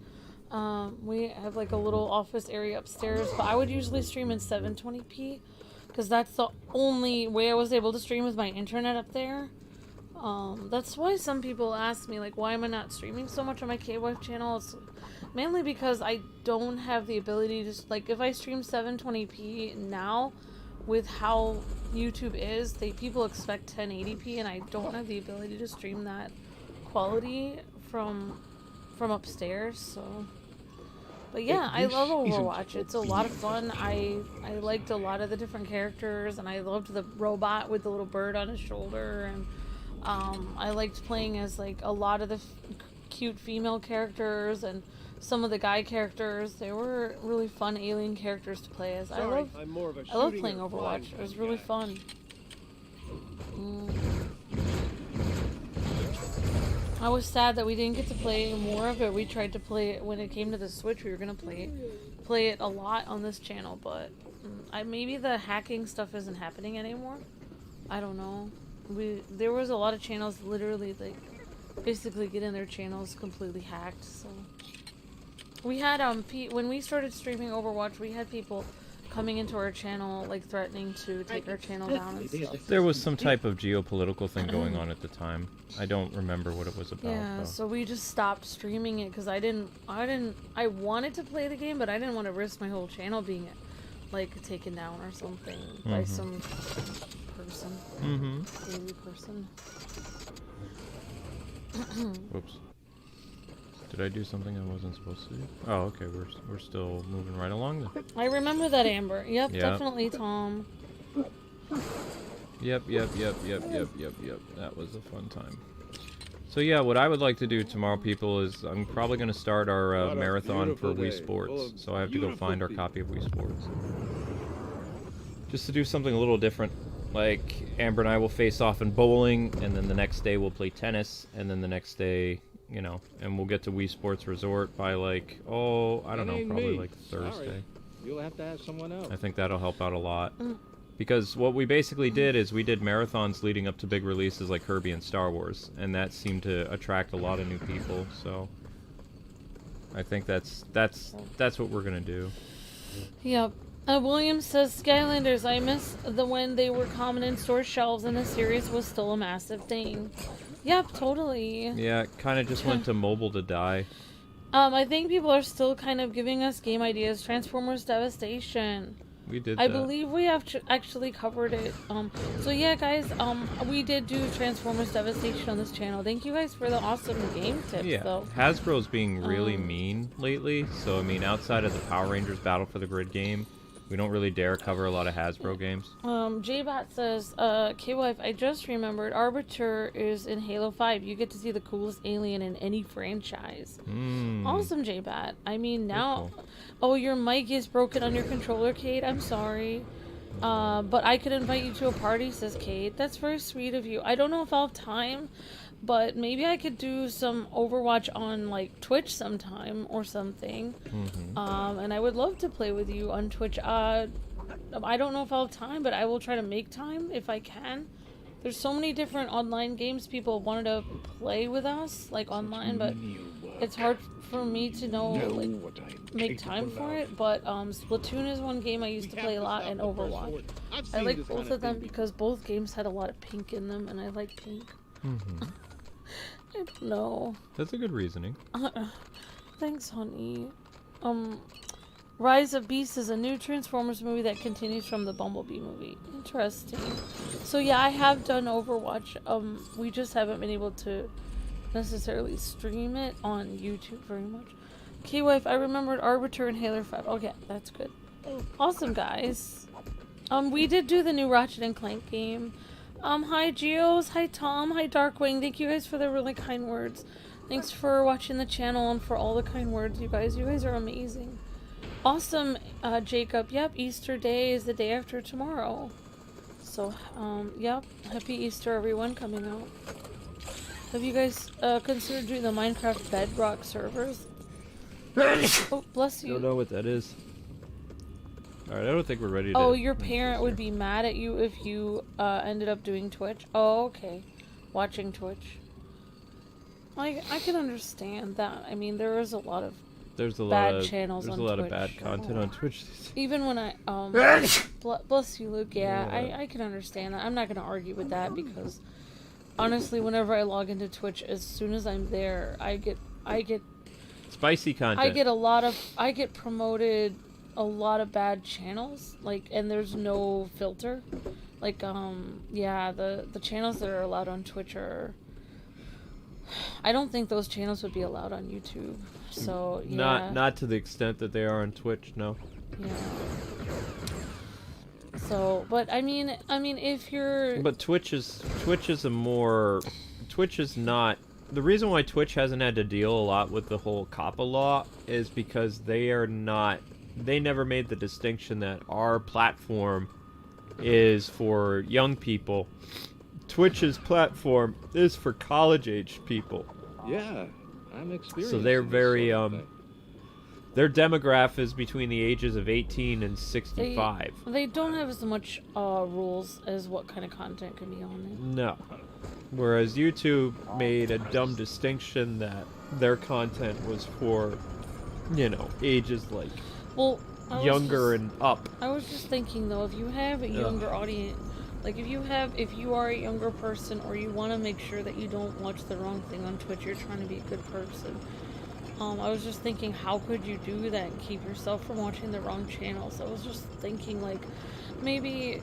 We have like a little office area upstairs, but I would usually stream in 720p because that's the only way I was able to stream with my internet up there. That's why some people ask me, like, why am I not streaming so much on my KWife channel? It's mainly because I don't have the ability to, like, if I stream 720p now, with how YouTube is, people expect 1080p, and I don't have the ability to stream that quality from upstairs. So, but yeah, I love Overwatch. It's a lot of fun. I liked a lot of the different characters, and I loved the robot with the little bird on his shoulder, and I liked playing as like a lot of the cute female characters and some of the guy characters. They were really fun alien characters to play as. I love playing Overwatch. It was really fun. I was sad that we didn't get to play more of it. We tried to play it when it came to the Switch. We were gonna play it a lot on this channel, but maybe the hacking stuff isn't happening anymore. I don't know. There was a lot of channels literally like basically getting their channels completely hacked. So we had when we started streaming Overwatch, we had people coming into our channel like threatening to take our channel down and stuff. there was some type of geopolitical thing going on at the time. I don't remember what it was about. Yeah, though. so we just stopped streaming it because I wanted to play the game, but I didn't want to risk my whole channel being like taken down or something by some person. Daily person. Whoops. Did I do something I wasn't supposed to do? Oh, okay. We're still moving right along then. I remember that, Amber. Yep. Definitely, Tom. Yep. That was a fun time. So yeah, what I would like to do tomorrow, people, is I'm probably going to start our marathon for Wii Sports. So I have to go find our copy of Wii Sports. Just to do something a little different. Like, Amber and I will face off in bowling, and then the next day we'll play tennis, and then the next day, you know, and we'll get to Wii Sports Resort by, like, I don't know, probably like Thursday. Sorry. You'll have to ask someone else. I think that'll help out a lot. Because what we basically did is we did marathons leading up to big releases like Kirby and Star Wars, and that seemed to attract a lot of new people, so I think that's what we're gonna do. Yep. William says, Skylanders, I miss when they were common in store shelves and the series was still a massive thing. Yep, totally. Yeah, it kind of just went to mobile to die. I think people are still kind of giving us game ideas. Transformers Devastation. We did I that. believe we have actually covered it. So yeah, guys, we did do Transformers Devastation on this channel. Thank you guys for the awesome game tips, though. Hasbro's being really mean lately, so I mean, outside of the Power Rangers Battle for the Grid game, we don't really dare cover a lot of Hasbro games. J-Bot says, K-Wife, I just remembered Arbiter is in Halo 5. You get to see the coolest alien in any franchise. Awesome, J-Bot. I mean, now... Cool. Oh, your mic is broken on your controller, Kate. I'm sorry. But I could invite you to a party, says Kate. That's very sweet of you. I don't know if I'll have time, but maybe I could do some Overwatch on, like, Twitch sometime or something. And I would love to play with you on Twitch. I don't know if I'll have time, but I will try to make time if I can. There's so many different online games people wanted to play with us, like, online, but it's hard for me to know, like, make time for it. But Splatoon is one game I used to play a lot, and Overwatch. I like both of them because both games had a lot of pink in them, and I like pink. I don't know. That's a good reasoning. Thanks, honey. Rise of Beasts is a new Transformers movie that continues from the Bumblebee movie. Interesting. So yeah, I have done Overwatch. We just haven't been able to necessarily stream it on YouTube very much. K-Wife, I remembered Arbiter and Halo 5. Okay, that's good. Awesome, guys. We did do the new Ratchet and Clank game. Hi Geos, hi Tom, hi Darkwing. Thank you guys for the really kind words. Thanks for watching the channel and for all the kind words, you guys. You guys are amazing. Awesome, Jacob. Yep, Easter Day is the day after tomorrow. So, yep. Happy Easter, everyone, coming out. Have you guys considered doing the Minecraft Bedrock servers? Oh, bless you. Don't know what that is. Alright, I don't think we're ready to... Oh, your parent would be mad at you if you ended up doing Twitch? Oh, okay. Watching Twitch. I can understand that. I mean, there is a lot of bad channels on Twitch. There's a lot of bad content on Twitch. Even when I, bless you, Luke, yeah. I can understand that. I'm not going to argue with that because, honestly, whenever I log into Twitch, as soon as I'm there, I get spicy content. I get promoted a lot of bad channels, like, and there's no filter. Like, yeah, the channels that are allowed on Twitch are... I don't think those channels would be allowed on YouTube. So yeah. Not to the extent that they are on Twitch, no. Yeah. So, but I mean, if you're... But Twitch is not... The reason why Twitch hasn't had to deal a lot with the whole COPPA law is because they never made the distinction that our platform is for young people. Twitch's platform is for college-aged people. Yeah, I'm experienced. So they're very, their demographic is between the ages of 18 and 65. They don't have as much rules as what kind of content can be on it. No. Whereas YouTube made a dumb distinction that their content was for, ages like younger and up. I was just thinking though, if you have a younger audience, like if you are a younger person or you want to make sure that you don't watch the wrong thing on Twitch, you're trying to be a good person. I was just thinking, how could you do that and keep yourself from watching the wrong channels? I was just thinking, like, maybe,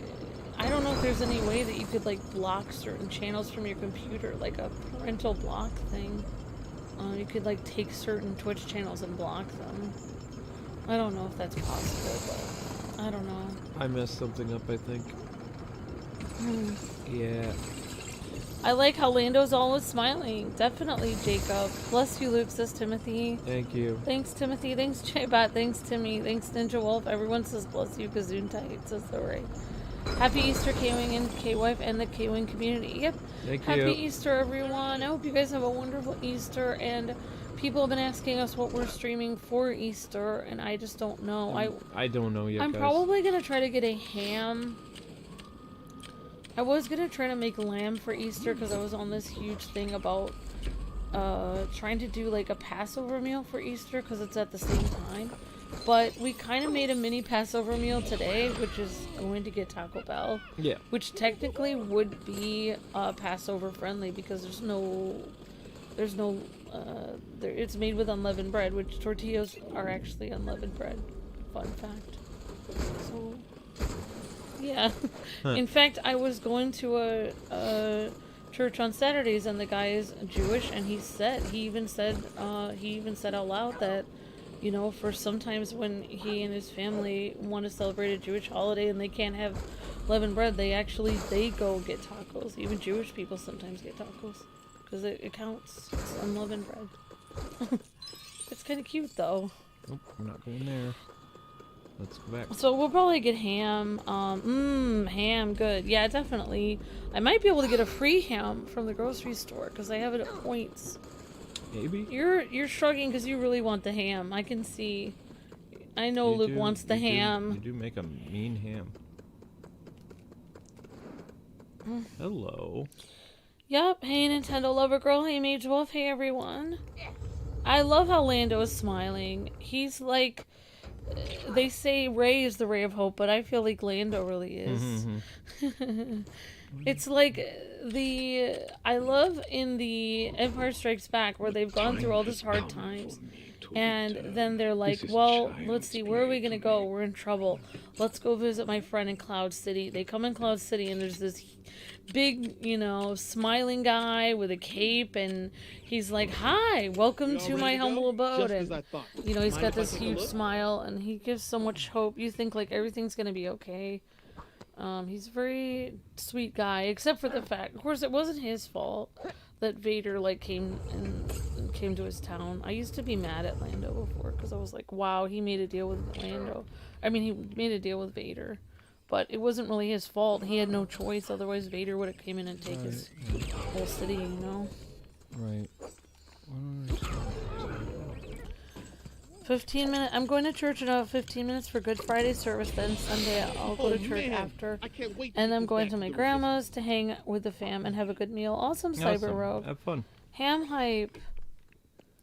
I don't know if there's any way that you could, like, block certain channels from your computer, like a parental block thing. You could, like, take certain Twitch channels and block them. I don't know if that's possible, but I don't know. I messed something up, I think. Yeah. I like how Lando's always smiling. Definitely, Jacob. Bless you, Luke, says Timothy. Thank you. Thanks, Timothy. Thanks, J-Bot. Thanks, Timmy. Thanks, Ninja Wolf. Everyone says bless you, Gazoon Tight, says the right. Happy Easter, K-Wing and K-Wife and the K-Wing community. Yep. Thank Happy you. Easter, everyone. I hope you guys have a wonderful Easter. And people have been asking us what we're streaming for Easter, and I just don't know. I don't know yet, I'm guys. probably going to try to get a ham. I was going to try to make lamb for Easter because I was on this huge thing about trying to do like a Passover meal for Easter because it's at the same time. But we kind of made a mini Passover meal today, which is going to get Taco Bell. Yeah. Which technically would be Passover friendly because it's made with unleavened bread, which tortillas are actually unleavened bread. Fun fact. So... yeah. Huh. In fact, I was going to a church on Saturdays, and the guy is Jewish, and he even said out loud that, for sometimes when he and his family want to celebrate a Jewish holiday and they can't have leavened bread, they go get tacos. Even Jewish people sometimes get tacos because it counts. It's unleavened bread. It's kind of cute though. Nope, we're not going there. Let's go back. So we'll probably get ham. Ham, good. Yeah, definitely. I might be able to get a free ham from the grocery store because I have it at points. Maybe. You're shrugging because you really want the ham. I can see. I know Luke wants the ham. You do make a mean ham. Hello. Yup. Hey, Nintendo lover girl. Hey, Mage Wolf. Hey, everyone. I love how Lando is smiling. He's like... They say Rey is the ray of hope, but I feel like Lando really is. It's like I love in the Empire Strikes Back where they've gone through all this hard times, and then they're like, well, let's see, where are we gonna go? We're in trouble. Let's go visit my friend in Cloud City. They come in Cloud City, and there's this big, smiling guy with a cape, and he's like, hi, welcome to my humble abode. And, he's got this huge smile, and he gives so much hope. You think, like, everything's gonna be okay. He's a very sweet guy, except for the fact, of course, it wasn't his fault that Vader, like, came to his town. I used to be mad at Lando before, because I was like, wow, he made a deal with Lando. I mean, he made a deal with Vader. But it wasn't really his fault. He had no choice, otherwise Vader would have came in and taken his whole city, Right. 15 minutes. I'm going to church in about 15 minutes for Good Friday service. Then Sunday I'll go to church after. And I'm going to my grandma's to hang with the fam and have a good meal. Awesome, Cyber Rogue. Have fun. Ham hype.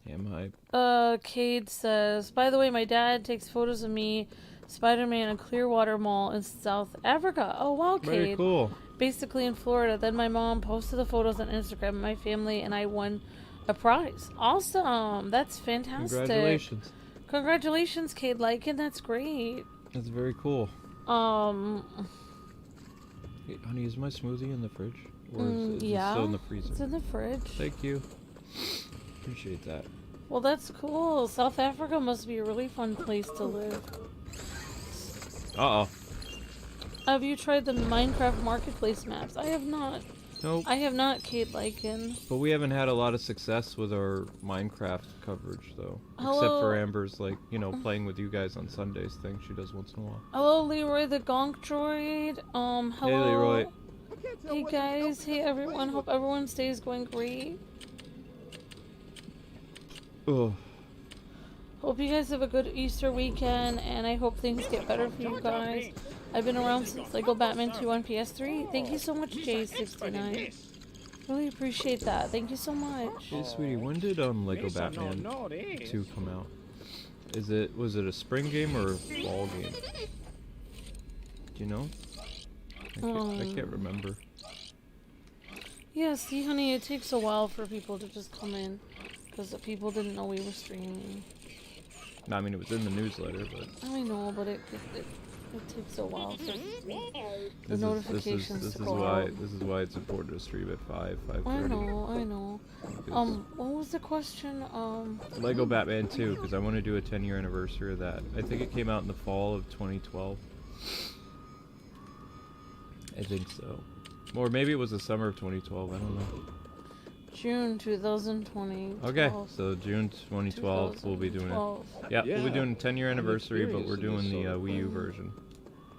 Ham hype. Cade says, by the way, my dad takes photos of me, Spider-Man, in Clearwater Mall in South Africa. Oh, wow, Cade. Very cool. Basically in Florida. Then my mom posted the photos on Instagram. My family and I won a prize. Awesome. That's fantastic. Congratulations. Congratulations, Cade Lycan. That's great. That's very cool. Hey, honey, is my smoothie in the fridge? Or is it still in the freezer? It's in the fridge. Thank you. Appreciate that. Well, that's cool. South Africa must be a really fun place to live. Uh-oh. Have you tried the Minecraft Marketplace maps? I have not. Nope. I have not, Cade Lycan. But we haven't had a lot of success with our Minecraft coverage, though. Hello? Except for Amber's, like, playing with you guys on Sundays thing she does once in a while. Hello, Leroy the Gonk Droid. Hello. Hey, Leroy. Hey, guys. Hey, everyone. Hope everyone's day is going great. Oh. Hope you guys have a good Easter weekend, and I hope things get better for you guys. I've been around since Lego Batman 2 on PS3. Thank you so much, J69. Really appreciate that. Thank you so much. Hey, sweetie, when did Lego Batman 2 come out? Was it a spring game or a fall game? Do you know? I can't remember. Yeah, see, honey, it takes a while for people to just come in, because the people didn't know we were streaming. No, I mean, it was in the newsletter, but... I know, but it takes a while for the notifications to go out. This is why it's important to stream at 5:30. I know. What was the question? Lego Batman 2, because I want to do a 10-year anniversary of that. I think it came out in the fall of 2012. I think so. Or maybe it was the summer of 2012, I don't know. June 2020. Okay, so June 2012 we'll be doing it. Yeah, we'll be doing a 10-year anniversary, but we're doing the Wii U version.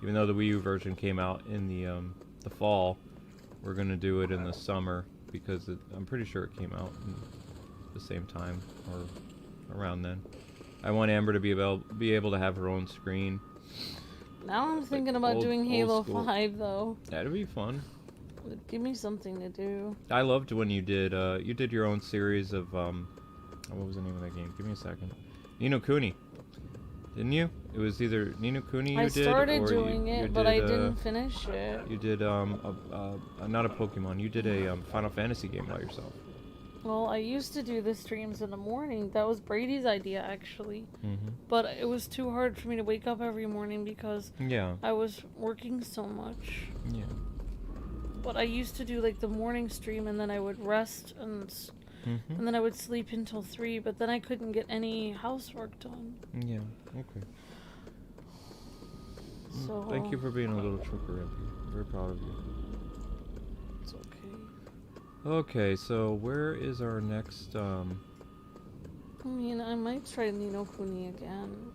Even though the Wii U version came out in the fall, we're gonna do it in the summer because I'm pretty sure it came out in the same time or around then. I want Amber to be able to have her own screen. Now I'm thinking about doing Halo 5 though. That'd be fun. Give me something to do. I loved when you did your own series of what was the name of that game? Give me a second. Ni no Kuni. Didn't you? It was either Ni no Kuni you did, or I started doing it, but I didn't finish it. You did not a Pokemon. You did a Final Fantasy game by yourself. Well, I used to do the streams in the morning. That was Brady's idea, actually. But it was too hard for me to wake up every morning because I was working so much. Yeah. But I used to do like the morning stream, and then I would rest, and then I would sleep until 3. But then I couldn't get any housework done. Yeah. Okay. So thank you for being a little trooper, Impy. I'm very proud of you. It's okay. Okay, so where is our next? I mean, I might try Ni no Kuni again.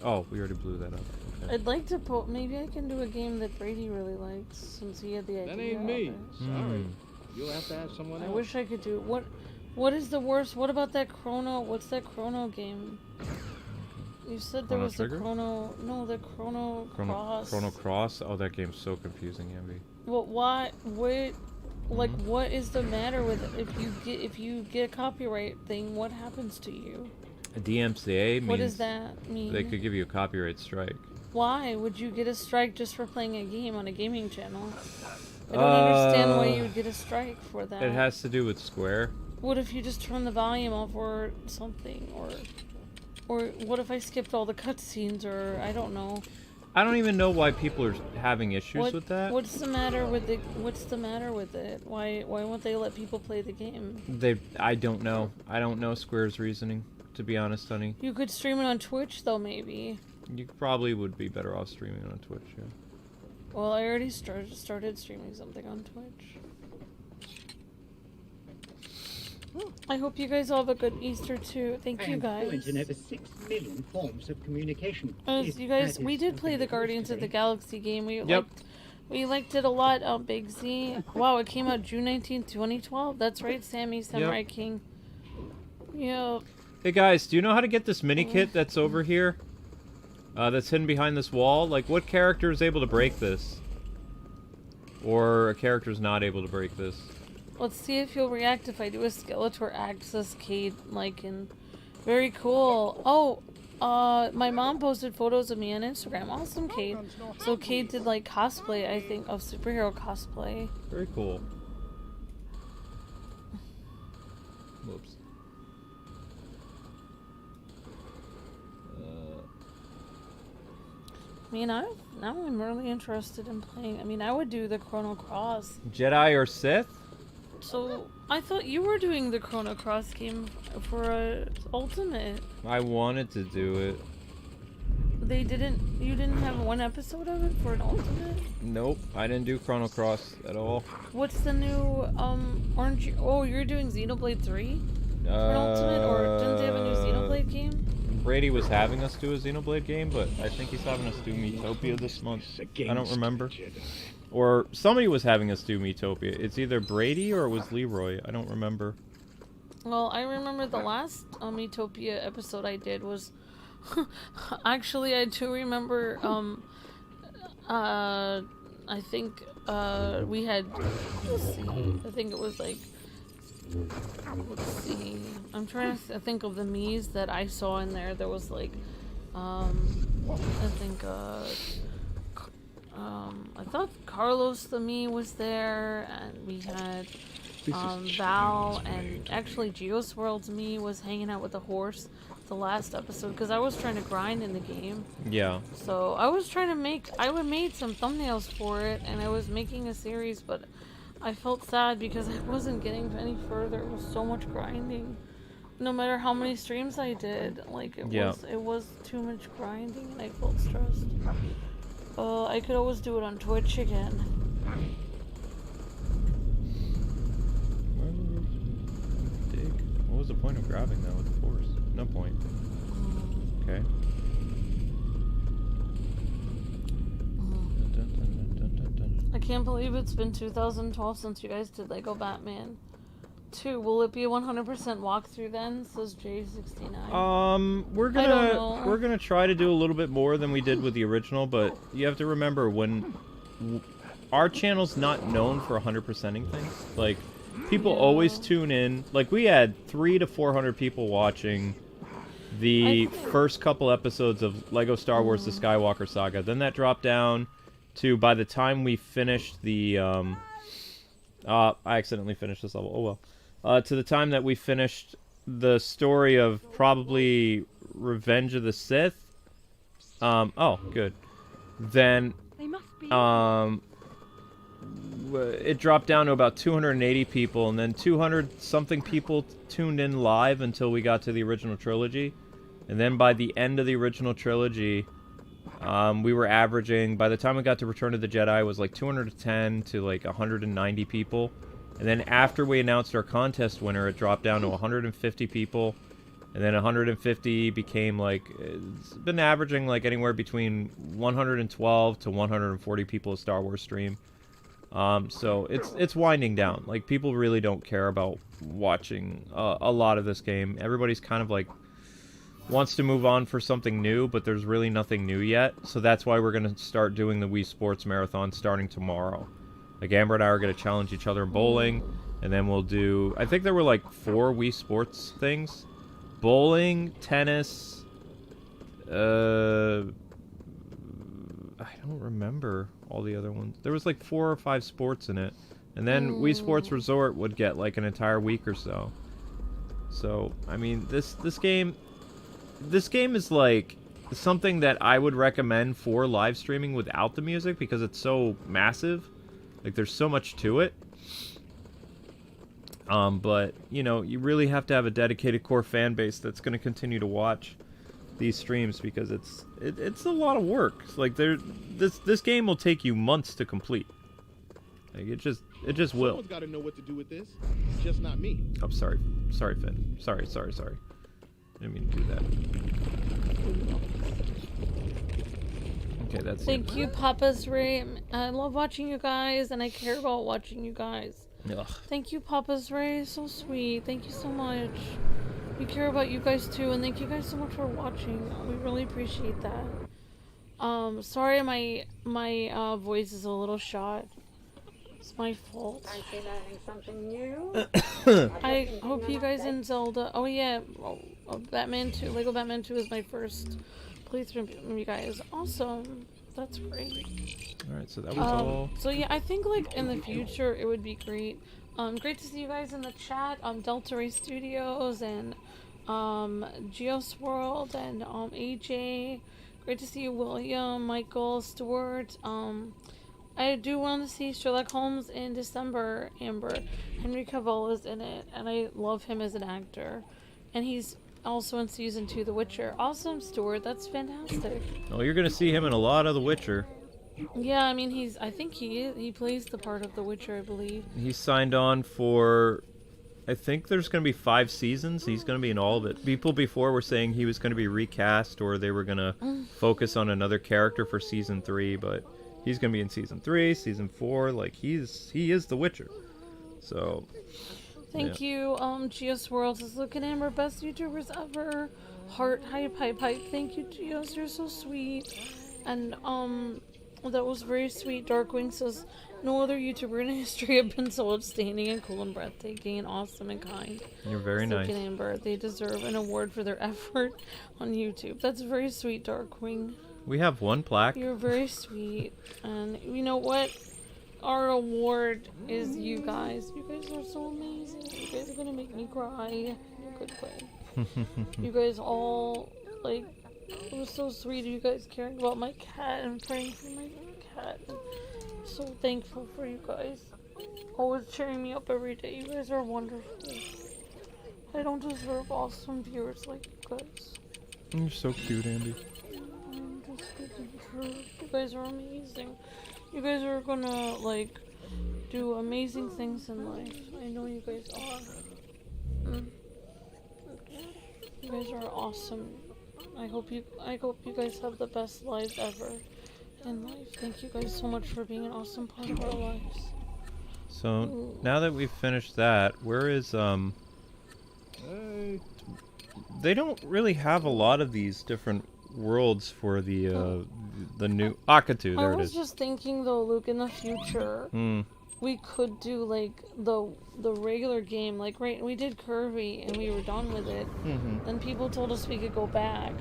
Oh, we already blew that up. Okay. I'd like to maybe I can do a game that Brady really likes, since he had the idea. That ain't me. Sorry. You'll have to have someone else. I wish I could do what is the worst? What about that Chrono? What's that Chrono game? You said there was Trigger? the Chrono. No, the Chrono Cross. Chrono Cross. Oh, that game's so confusing, Envy. Well, why? What? Like, what is the matter with it? If you get a copyright thing? What happens to you? A DMCA means. What does that mean? They could give you a copyright strike. Why would you get a strike just for playing a game on a gaming channel? I don't understand why you would get a strike for that. It has to do with Square. What if you just turn the volume off or something? Or what if I skipped all the cutscenes, or I don't know. I don't even know why people are having issues with that. What's the matter with it? What's the matter with it? Why won't they let people play the game? I don't know. I don't know Square's reasoning, to be honest, honey. You could stream it on Twitch, though, maybe. You probably would be better off streaming on Twitch, yeah. Well, I already started streaming something on Twitch. I hope you guys all have a good Easter too. Thank you guys. Fluent in over 6 million forms of communication. You guys, we did play the Guardians of the Galaxy game. We liked it a lot. Big Z. Wow, it came out June 19th, 2012. That's right, Sammy Samurai King. Yeah. Hey guys, do you know how to get this mini kit that's over here? That's hidden behind this wall? Like, what character is able to break this? Or a character's not able to break this? Let's see if you'll react if I do a Skeletor Access Cade, like, in... Very cool. Oh, my mom posted photos of me on Instagram. Awesome, Cade. So Cade did, like, cosplay, I think, of superhero cosplay. Very cool. Whoops. I mean, now I'm really interested in playing. I mean, I would do the Chrono Cross. Jedi or Sith? So, I thought you were doing the Chrono Cross game for Ultimate. I wanted to do it. You didn't have one episode of it for an Ultimate? Nope, I didn't do Chrono Cross at all. What's the new, aren't you, oh, you're doing Xenoblade 3? For an Ultimate, or didn't they have a new Xenoblade game? Brady was having us do a Xenoblade game, but I think he's having us do Miitopia this month. I don't remember. Or somebody was having us do Miitopia. It's either Brady or it was Leroy. I don't remember. Well, I remember the last Miitopia episode I did was... Actually, I do remember, I think, we had... Let's see. I think it was like... Let's see. I'm trying to think of the Miis that I saw in there. There was like, I think, I thought Carlos the Mii was there, and we had, Val, and actually Geosworld's Mii was hanging out with the horse the last episode, because I was trying to grind in the game. Yeah. So I was trying to made some thumbnails for it, and I was making a series, but I felt sad because I wasn't getting any further. It was so much grinding. No matter how many streams I did, like, it was too much grinding, and I felt stressed. I could always do it on Twitch again. What was the point of grabbing that with the force? No point. Okay. I can't believe it's been 2012 since you guys did Lego Batman 2. Will it be a 100% walkthrough then? Says J69. We're gonna try to do a little bit more than we did with the original, but you have to remember when our channel's not known for 100%ing things. Like, people always tune in. Like, we had 300 to 400 people watching the first couple episodes of Lego Star Wars: The Skywalker Saga. Then that dropped down to, by the time we finished the I accidentally finished this level. Oh well. To the time that we finished the story of probably Revenge of the Sith. Oh, good. Then it dropped down to about 280 people, and then 200 something people tuned in live until we got to the original trilogy. And then by the end of the original trilogy, we were averaging, by the time we got to Return of the Jedi, it was like 210 to like 190 people. And then after we announced our contest winner, it dropped down to 150 people. And then 150 became like, it's been averaging like anywhere between 112 to 140 people a Star Wars stream. So it's winding down. Like, people really don't care about watching a lot of this game. Everybody's kind of like wants to move on for something new, but there's really nothing new yet. So that's why we're going to start doing the Wii Sports Marathon starting tomorrow. Like, Amber and I are going to challenge each other in bowling, and then we'll do, I think there were like 4 Wii Sports things. Bowling, tennis, I don't remember all the other ones. There was like 4 or 5 sports in it. And then Wii Sports Resort would get like an entire week or so. So, I mean, this game is like something that I would recommend for live streaming without the music because it's so massive. Like, there's so much to it. But, you know, you really have to have a dedicated core fan base that's going to continue to watch these streams because it's a lot of work. It's like this game will take you months to complete. Like, it just will. Someone's got to know what to do with this. Just not me. I'm sorry. Sorry, Finn. Sorry. Didn't mean to do that. Okay, that's Thank you, Papa's Ray. I love watching you guys, and I care about watching you guys. Ugh. Thank you, Papa's Ray. So sweet. Thank you so much. We care about you guys too, and thank you guys so much for watching. We really appreciate that. Sorry, my voice is a little shot. It's my fault. I see learning something new. I hope you guys in Zelda. Oh yeah, Batman 2. Lego Batman 2 is my first playthrough from you guys. Awesome. That's great. Alright, so that was all. So yeah, I think like in the future it would be great. Great to see you guys in the chat. Delta Ray Studios and Geos World and AJ. Great to see you, William, Michael, Stuart. I do want to see Sherlock Holmes in December, Amber. Henry Cavill is in it, and I love him as an actor. And he's also in season 2, The Witcher. Awesome, Stuart. That's fantastic. Oh, you're gonna see him in a lot of The Witcher. Yeah, I mean, I think he plays the part of The Witcher, I believe. He's signed on for, I think there's gonna be 5 seasons. He's gonna be in all of it. People before were saying he was gonna be recast or they were gonna focus on another character for season 3, but he's gonna be in season 3, season 4. Like he is The Witcher. So. Thank you, Geos World is looking Amber, best YouTubers ever. Heart, hype. Thank you, Geos, you're so sweet. And, that was very sweet. Darkwing says, no other YouTuber in history have been so outstanding and cool and breathtaking and awesome and kind. You're very nice. Looking Amber, they deserve an award for their effort on YouTube. That's very sweet, Darkwing. We have 1 plaque. You're very sweet. And you know what? Our award is you guys. You guys are so amazing. You guys are gonna make me cry in a good way. You guys all, like, it was so sweet of you guys caring about my cat and praying for my cat. I'm so thankful for you guys. Always cheering me up every day. You guys are wonderful. I don't deserve awesome viewers like you guys. You're so cute, Andy. I'm just kidding. You guys are amazing. You guys are gonna, like, do amazing things in life. I know you guys are. You guys are awesome. I hope you guys have the best lives ever in life. Thank you guys so much for being an awesome part of our lives. So now that we've finished that, where is they don't really have a lot of these different worlds for the new Akatu. There it is. I was just thinking though, Luke, in the future, we could do like the regular game. Like, right, we did Kirby and we were done with it. Then people told us we could go back.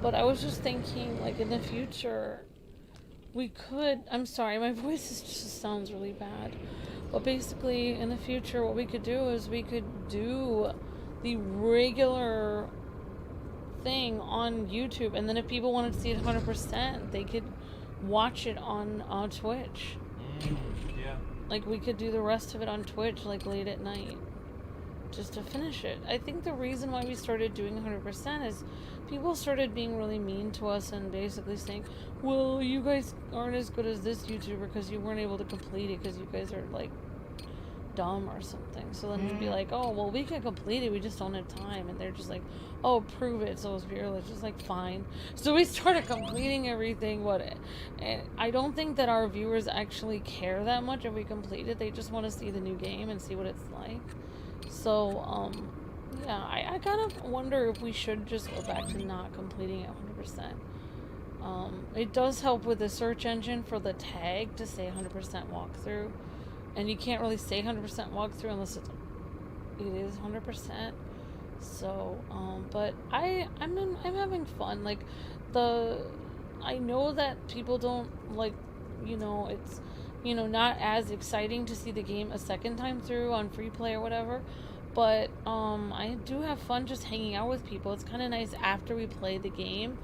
But I was just thinking, like, in the future, we could. I'm sorry, my voice just sounds really bad. But basically, in the future, what we could do is we could do the regular thing on YouTube, and then if people wanted to see it 100%, they could watch it on Twitch. Yeah. Like, we could do the rest of it on Twitch, like, late at night, just to finish it. I think the reason why we started doing 100% is people started being really mean to us and basically saying, well, you guys aren't as good as this YouTuber because you weren't able to complete it because you guys are, like, dumb or something. So then we'd be like, oh, well, we can complete it, we just don't have time. And they're just like, oh, prove it. So it was viewers just like, fine. So we started completing everything. And I don't think that our viewers actually care that much if we complete it. They just want to see the new game and see what it's like. So yeah, I kind of wonder if we should just go back to not completing it 100%. It does help with the search engine for the tag to say 100% walkthrough. And you can't really say 100% walkthrough unless it is 100%. So, but I'm having fun. Like, I know that people don't like, it's, not as exciting to see the game a second time through on free play or whatever. But I do have fun just hanging out with people. It's kind of nice after we play the game,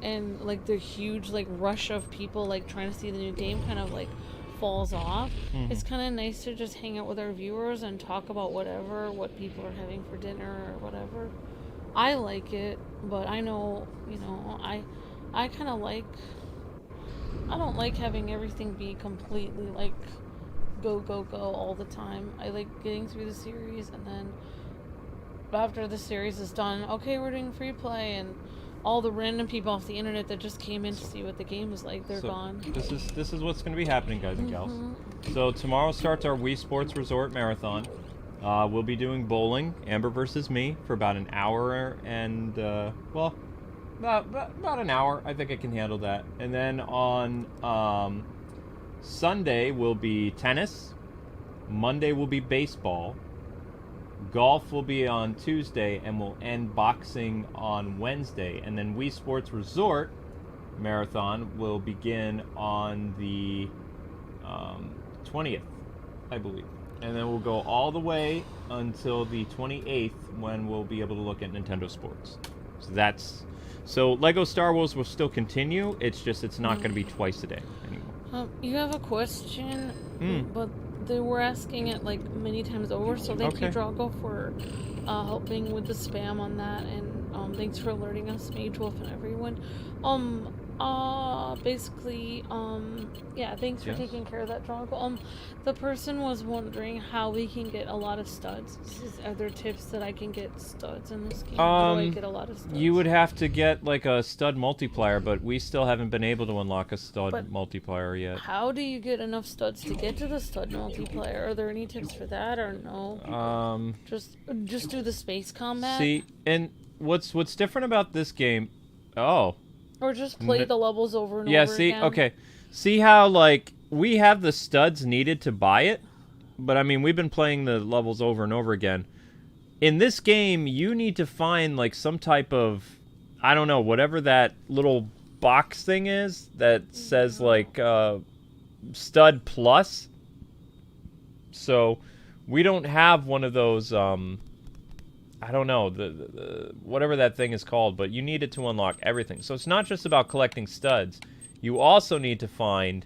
and like the huge like rush of people like trying to see the new game kind of like falls off. It's kind of nice to just hang out with our viewers and talk about what people are having for dinner or whatever. I like it, but I know, I kind of like, I don't like having everything be completely like go all the time. I like getting through the series, and then after the series is done, okay, we're doing free play, and all the random people off the internet that just came in to see what the game is like, they're gone. This is what's going to be happening, guys and gals. So tomorrow starts our Wii Sports Resort Marathon. We'll be doing bowling, Amber versus me, for about an hour, and well, about an hour. I think I can handle that. And then on Sunday will be tennis. Monday will be baseball. Golf will be on Tuesday, and we'll end boxing on Wednesday. And then Wii Sports Resort Marathon will begin on the 20th, I believe. And then we'll go all the way until the 28th, when we'll be able to look at Nintendo Sports. So Lego Star Wars will still continue. It's just it's not going to be twice a day anymore. You have a question, but they were asking it like many times over, so thank you, Drago, for helping with the spam on that, and thanks for alerting us, Mage Wolf and everyone. Basically, yeah, thanks for taking care of that, Drago. The person was wondering how we can get a lot of studs. Are there tips that I can get studs in this game? How do I get a lot of studs? You would have to get like a stud multiplier, but we still haven't been able to unlock a stud multiplier yet. How do you get enough studs to get to the stud multiplier? Are there any tips for that, or no? Just do the space combat. See, and what's different about this game? Oh. Or just play the levels over and over again. Yeah, see, okay. See how, like, we have the studs needed to buy it? But, I mean, we've been playing the levels over and over again. In this game, you need to find, like, some type of, I don't know, whatever that little box thing is that says, like, stud plus. So, we don't have one of those, I don't know, the whatever that thing is called, but you need it to unlock everything. So it's not just about collecting studs. You also need to find,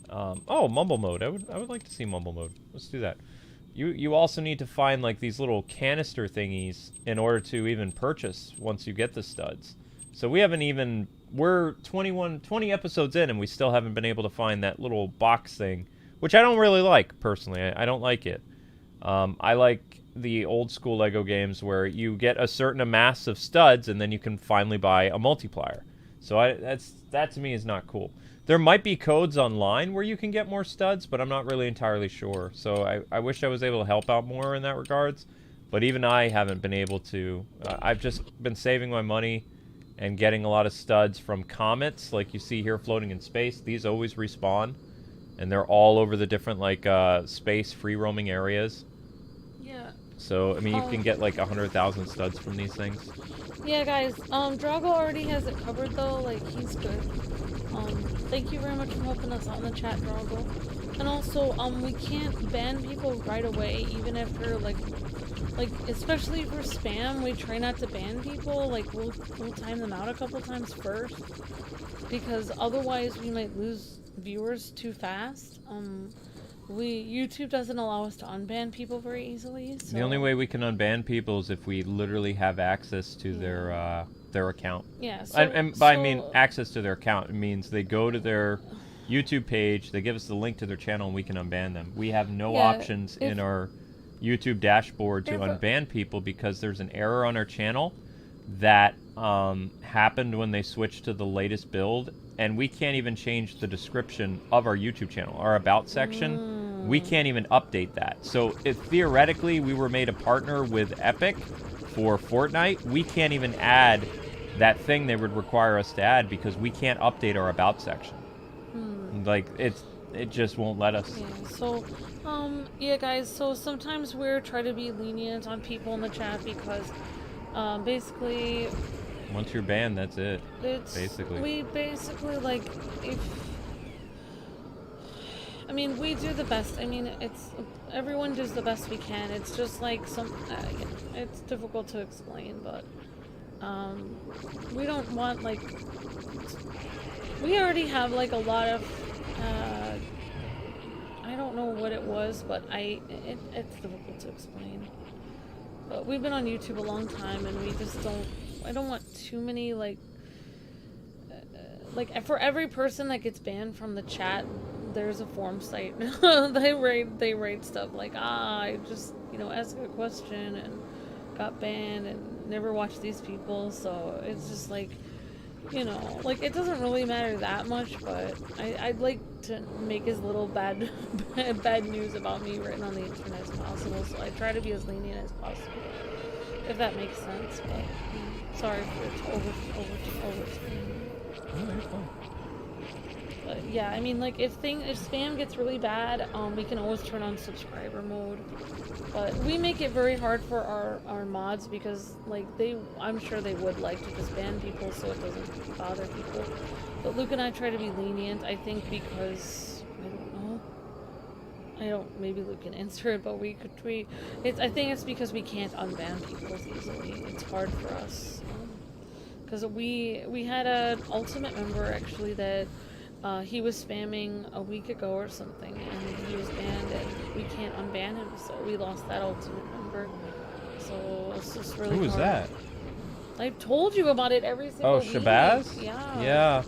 oh, mumble mode. I would like to see mumble mode. Let's do that. You also need to find like these little canister thingies in order to even purchase once you get the studs. So we haven't even, we're 20 episodes in, and we still haven't been able to find that little box thing, which I don't really like, personally. I don't like it. I like the old school Lego games where you get a certain amass of studs and then you can finally buy a multiplier. So that to me is not cool. There might be codes online where you can get more studs, but I'm not really entirely sure. So I wish I was able to help out more in that regards, but even I haven't been able to. I've just been saving my money and getting a lot of studs from comets like you see here floating in space. These always respawn, and they're all over the different like space free roaming areas. Yeah. So, I mean, you can get like 100,000 studs from these things. Yeah, guys, Drago already has it covered, though. Like, he's good. Thank you very much for helping us out in the chat, Drago. And also, we can't ban people right away, even after, like, especially for spam, we try not to ban people. Like, we'll time them out a couple times first, because otherwise we might lose viewers too fast. YouTube doesn't allow us to unban people very easily. So. The only way we can unban people is if we literally have access to their account. Yeah. I mean access to their account. It means they go to their YouTube page, they give us the link to their channel, and we can unban them. We have no options in our YouTube dashboard to unban people because there's an error on our channel that happened when they switched to the latest build, and we can't even change the description of our YouTube channel, our about section. We can't even update that. So if theoretically we were made a partner with Epic for Fortnite, we can't even add that thing they would require us to add because we can't update our about section. Like it just won't let us. Yeah, so yeah, guys, so sometimes we're trying to be lenient on people in the chat because basically Once you're banned, that's it. It's basically. We basically like I mean, we do the best. I mean, everyone does the best we can. It's just like it's difficult to explain, but we don't want like we already have like a lot of I don't know what it was, but it's difficult to explain. But we've been on YouTube a long time, and we just I don't want too many like for every person that gets banned from the chat, there's a forum site. they write stuff like, I just asked a question and got banned and never watched these people. So it's just like, like it doesn't really matter that much, but I'd like to make as little bad news about me written on the internet as possible. So I try to be as lenient as possible, if that makes sense. But sorry for over. But yeah, I mean, like if spam gets really bad, we can always turn on subscriber mode. But we make it very hard for our mods because like I'm sure they would like to just ban people so it doesn't bother people. But Luke and I try to be lenient, I think, because maybe Luke can answer it, but I think it's because we can't unban people as easily. It's hard for us. Because we had an Ultimate member actually that he was spamming a week ago or something, and he was banned, and we can't unban him, so we lost that Ultimate member. So it's just really hard. Who was that? I've told you about it every single week. Shabazz? Yeah. Yeah.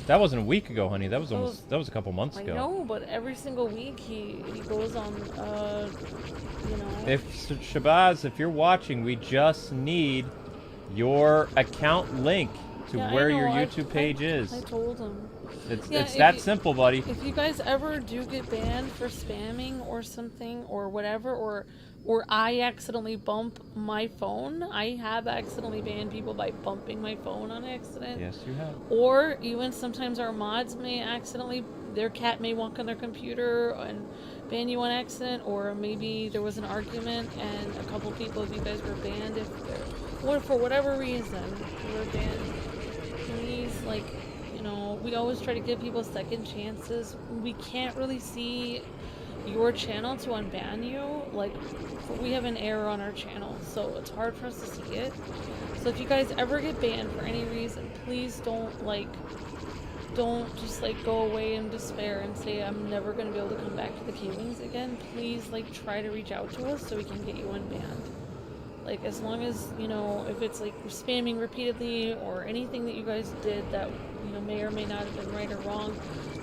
That wasn't a week ago, honey. That was a couple months ago. I know, but every single week he goes on, If Shabazz, if you're watching, we just need your account link to where your YouTube page is. I told him. It's that simple, buddy. If you guys ever do get banned for spamming or something or whatever, or I accidentally bump my phone, I have accidentally banned people by bumping my phone on accident. Yes, you have. Or even sometimes our mods may accidentally, their cat may walk on their computer and ban you on accident, or maybe there was an argument and a couple people of you guys were banned for whatever reason you were banned. Please, we always try to give people second chances. We can't really see your channel to unban you. We have an error on our channel, so it's hard for us to see it. So if you guys ever get banned for any reason, please don't just go away in despair and say I'm never going to be able to come back to the Kwings again. Please try to reach out to us so we can get you unbanned. As long as if it's spamming repeatedly or anything that you guys did that may or may not have been right or wrong,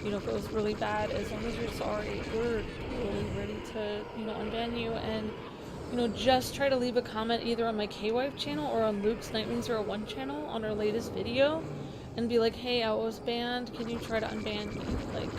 if it was really bad, as long as you're sorry, we're really ready to unban you. And just try to leave a comment either on my K-Wife channel or on Luke's Nightwing01 channel on our latest video and be like, hey, I was banned, can you try to unban me?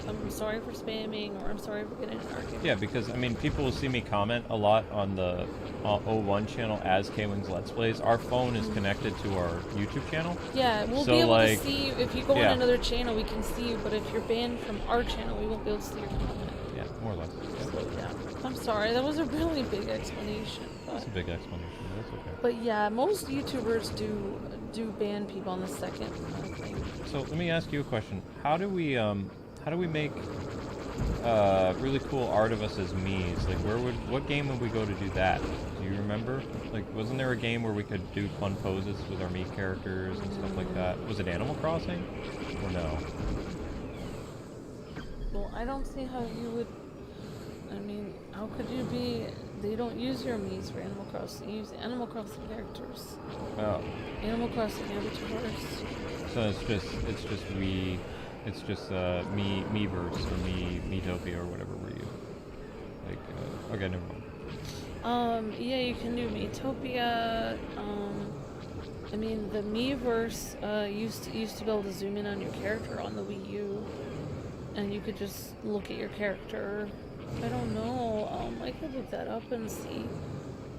I'm sorry for spamming, or I'm sorry for getting in an argument. Yeah, because people will see me comment a lot on the 01 channel as Kwingsletsplays. Our phone is connected to our YouTube channel. Yeah, we'll be able to see you. If you go on another channel, we can see you, but if you're banned from our channel, we won't be able to see your comment. Yeah, more or less. So, yeah. I'm sorry, that was a really big explanation. That's a big explanation. That's okay. But yeah, most YouTubers do ban people on the second thing. So let me ask you a question. How do we make really cool art of us as me's? What game would we go to do that? Do you remember? Wasn't there a game where we could do fun poses with our me characters and stuff like that? Was it Animal Crossing? Or no? Well, I don't see how you would. I mean, how could you be? They don't use your me's for Animal Crossing. They use Animal Crossing characters. Oh. Animal Crossing avatars. So it's just Meverse or Metopia or whatever were you okay, never mind. Yeah, you can do Metopia. I mean, the Meverse used to be able to zoom in on your character on the Wii U, and you could just look at your character. I don't know. I could look that up and see.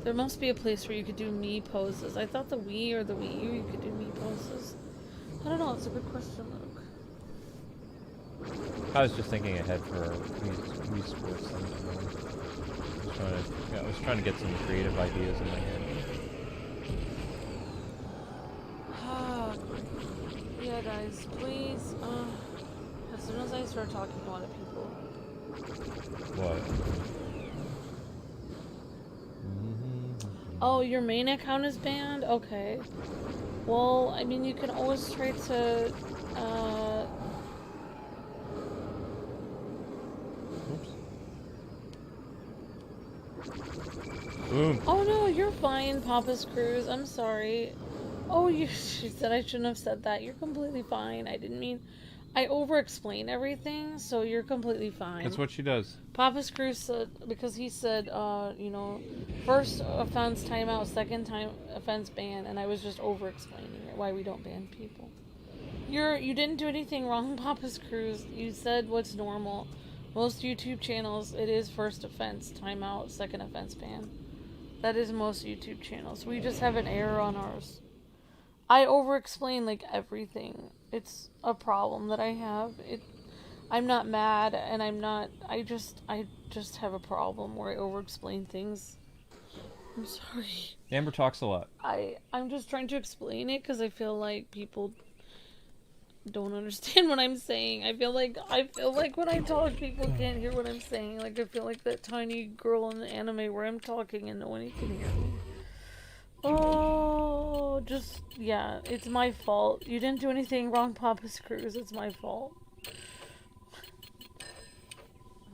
There must be a place where you could do me poses. I thought the Wii or the Wii U you could do me poses. I don't know. It's a good question, Luke. I was just thinking ahead for Wii Sports thing. I was trying to get some creative ideas in my head. guys, please, as soon as I start talking to a lot of people. What? Oh, your main account is banned? Okay. Well, I mean, you can always try to, Oops. Boom. Oh no, you're fine, Papa's Cruise. I'm sorry. Oh, she said I shouldn't have said that. You're completely fine. I didn't mean... I over-explain everything, so you're completely fine. That's what she does. Papa's Cruise said, because he said, you know, first offense timeout, second time offense ban, and I was just over-explaining it, why we don't ban people. You didn't do anything wrong, Papa's Cruise. You said what's normal. Most YouTube channels, it is first offense timeout, second offense ban. That is most YouTube channels. We just have an error on ours. I over-explain, like, everything. It's a problem that I have. I'm not mad, and I just have a problem where I over-explain things. I'm sorry. Amber talks a lot. I'm just trying to explain it because I feel like people don't understand what I'm saying. I feel like when I talk, people can't hear what I'm saying. Like, I feel like that tiny girl in the anime where I'm talking and no one can hear me. Oh, just, yeah, it's my fault. You didn't do anything wrong, Papa's Cruise. It's my fault.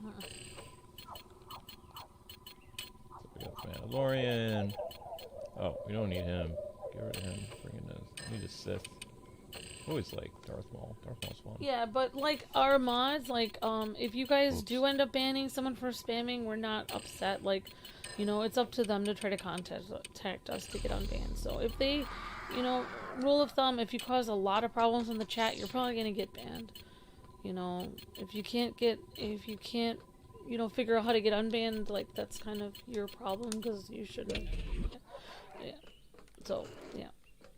So we got Mandalorian. Oh, we don't need him. Get rid of him. Bring in this. We need a Sith. Always like Darth Maul. Darth Maul's fun. Yeah, but like our mods, like if you guys do end up banning someone for spamming, we're not upset. Like, you know, it's up to them to try to contact us to get unbanned. So if they, you know, rule of thumb, if you cause a lot of problems in the chat, you're probably gonna get banned. You know, if you can't, you know, figure out how to get unbanned, like that's kind of your problem because you shouldn't. Yeah. So yeah.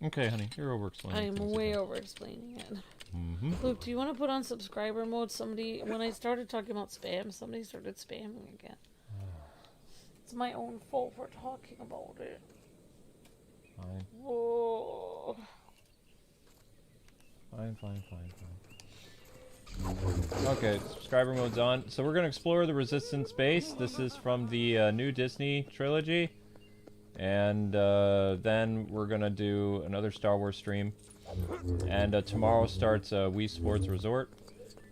Okay, honey, you're over-explaining. I am way over-explaining it. Mm-hmm. Luke, do you want to put on subscriber mode? When I started talking about spam, somebody started spamming again. It's my own fault for talking about it. Fine. Whoa. Fine. Okay, subscriber mode's on. So we're gonna explore the Resistance base. This is from the new Disney trilogy. And then we're gonna do another Star Wars stream. And tomorrow starts Wii Sports Resort.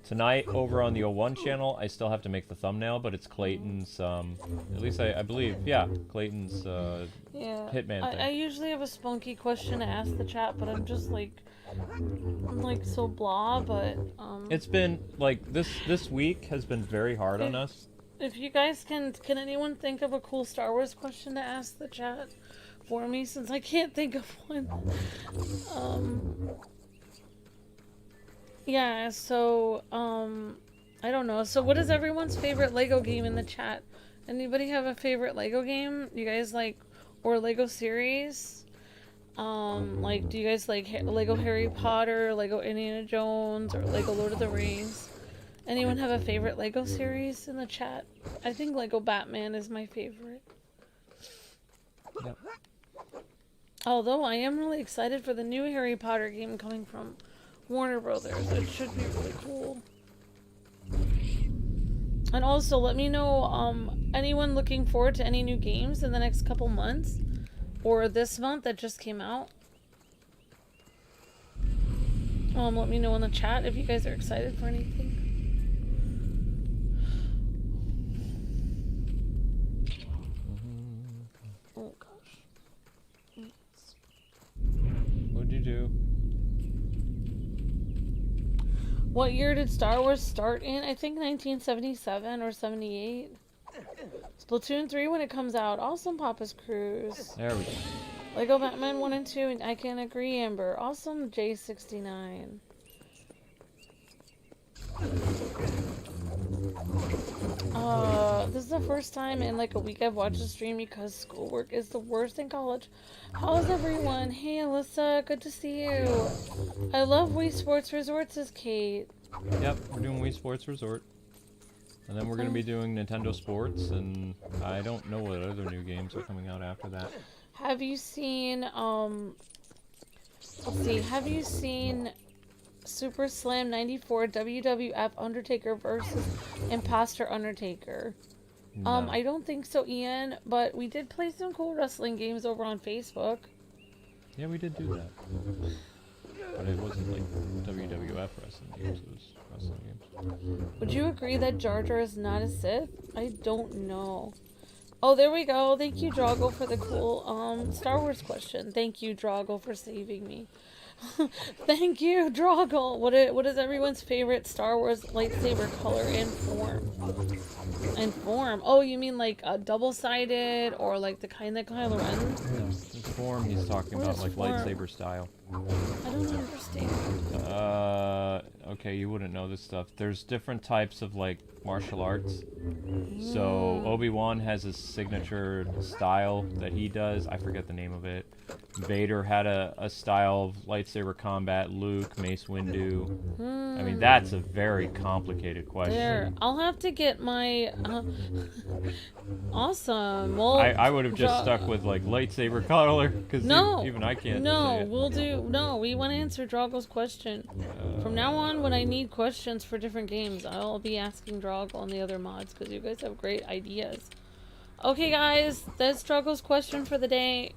Tonight, over on the O1 channel, I still have to make the thumbnail, but it's Clayton's, at least I believe, yeah, Clayton's Hitman thing. I usually have a spunky question to ask the chat, but I'm just like, so blah, but, It's been, like, this week has been very hard on us. If you guys can anyone think of a cool Star Wars question to ask the chat for me, since I can't think of one? Yeah, so, I don't know. So what is everyone's favorite Lego game in the chat? Anybody have a favorite Lego game? You guys like, or Lego series? Like, do you guys like Lego Harry Potter, Lego Indiana Jones, or Lego Lord of the Rings? Anyone have a favorite Lego series in the chat? I think Lego Batman is my favorite. Yep. Although I am really excited for the new Harry Potter game coming from Warner Brothers. It should be really cool. And also, let me know, anyone looking forward to any new games in the next couple months? Or this month that just came out? Let me know in the chat if you guys are excited for anything. Oh gosh. What'd you do? What year did Star Wars start in? I think 1977 or 78. Splatoon 3 when it comes out. Awesome, Papa's Cruise. There we go. Lego Batman 1 and 2, and I can agree, Amber. Awesome, J69. This is the first time in like a week I've watched a stream because schoolwork is the worst in college. How's everyone? Hey Alyssa, good to see you. I love Wii Sports Resort, says Kate. Yep, we're doing Wii Sports Resort. And then we're going to be doing Nintendo Sports, and I don't know what other new games are coming out after that. Have you seen, let's see, have you seen Super Slam 94 WWF Undertaker versus Imposter Undertaker. No. I don't think so, Ian, but we did play some cool wrestling games over on Facebook. Yeah, we did do that. But it wasn't like WWF wrestling games, it was wrestling games. Would you agree that Jar Jar is not a Sith? I don't know. Oh, there we go. Thank you, Drago, for the cool Star Wars question. Thank you, Drago, for saving me. Thank you, Drago. What is everyone's favorite Star Wars lightsaber color and form? And form? Oh, you mean like a double-sided or like the kind that Kylo Ren? No, his form he's talking about, like form? lightsaber style. I don't understand. Okay, you wouldn't know this stuff. There's different types of like martial arts. So Obi-Wan has his signature style that he does. I forget the name of it. Vader had a style of lightsaber combat. Luke, Mace Windu. I mean, that's a very complicated question. There, I'll have to get my. Awesome. Well, I would have just stuck with like lightsaber color because even I can't. No, say it. we'll do. No, we want to answer Drago's question. From now on, when I need questions for different games, I'll be asking Drago and the other mods because you guys have great ideas. Okay, guys, that's Drago's question for the day.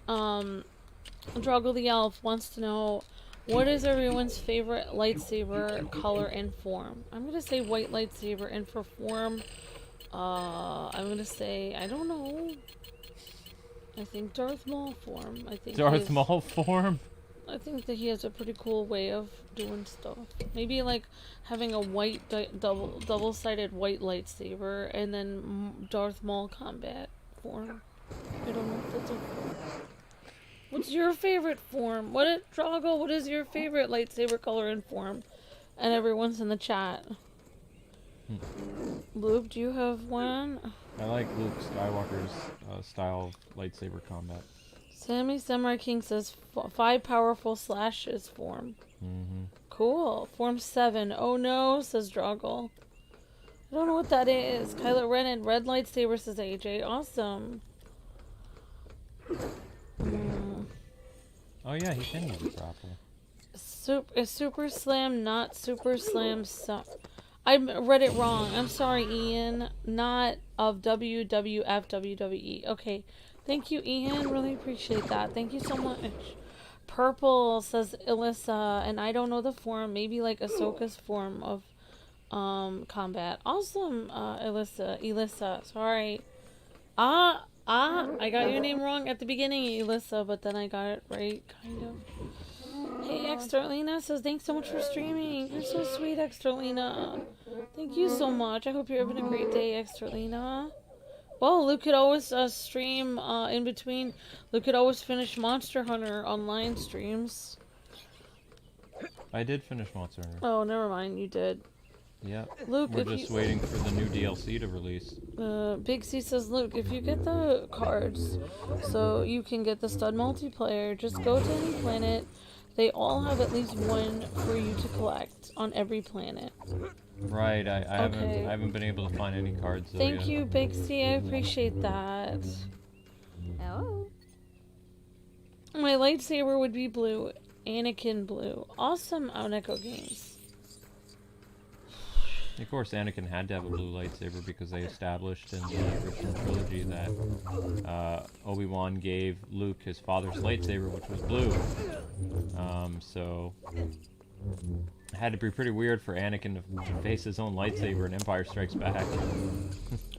Drago the Elf wants to know, what is everyone's favorite lightsaber color and form? I'm gonna say white lightsaber, and for form, I'm gonna say, I don't know. I think Darth Maul form. I think Darth Maul form? I think that he has a pretty cool way of doing stuff. Maybe like having a white double-sided white lightsaber, and then Darth Maul combat form. I don't know if that's a form. What's your favorite form? Drago, what is your favorite lightsaber color and form? And everyone's in the chat. Luke, do you have one? I like Luke Skywalker's style of lightsaber combat. Sammy Samurai King says 5 powerful slashes form. Cool. Form 7. Oh no, says Drago. I don't know what that is. Kylo Ren and red lightsaber, says AJ. Awesome. Oh yeah, he can use it properly. Is Super Slam not Super Slam? I read it wrong. I'm sorry, Ian. Not of WWF WWE. Okay. Thank you, Ian. Really appreciate that. Thank you so much. Purple, says Alyssa, and I don't know the form. Maybe like Ahsoka's form of combat. Awesome, Alyssa. Sorry. I got your name wrong at the beginning, Alyssa, but then I got it right, kind of. Hey, Extralina says, thanks so much for streaming. You're so sweet, Extralina. Thank you so much. I hope you're having a great day, Extralina. Well, Luke could always stream in between. Luke could always finish Monster Hunter online streams. I did finish Monster Hunter. Oh, never mind. You did. Yeah. Luke, we're just waiting for the new DLC to release. Big C says, Luke, if you get the cards so you can get the stud multiplayer, just go to any planet. They all have at least one for you to collect on every planet. Right, I haven't been able to find any cards though. Thank you, Big C. I appreciate that. Oh. My lightsaber would be blue. Anakin blue. Awesome, Echo Games. Of course, Anakin had to have a blue lightsaber because they established in the original trilogy that Obi-Wan gave Luke his father's lightsaber, which was blue. So it had to be pretty weird for Anakin to face his own lightsaber in Empire Strikes Back.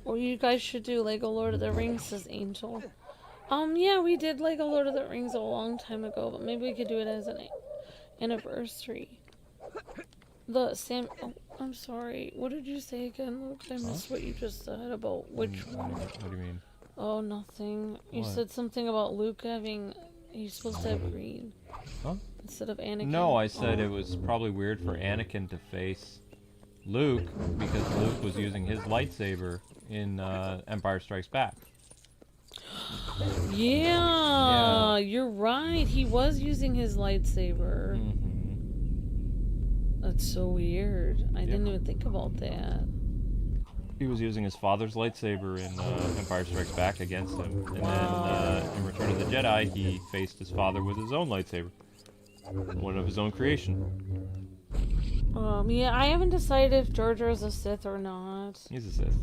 Well, you guys should do Lego Lord of the Rings, says Angel. Yeah, we did Lego Lord of the Rings a long time ago, but maybe we could do it as an anniversary. Oh, I'm sorry. What did you say again, Luke? I missed what you just said about which one. What do you mean? Oh, nothing. You What? said something about Luke having... He's supposed to have green. Huh? Instead of Anakin. No, I said it was probably weird for Anakin to face Luke because Luke was using his lightsaber in Empire Strikes Back. Yeah, you're right. He was using his lightsaber. That's so weird. I didn't even think about that. He was using his father's lightsaber in Empire Strikes Back against him. And then in Return of the Jedi, he faced his father with his own lightsaber. One of his own creation. Yeah, I haven't decided if Jar Jar is a Sith or not. He's a Sith.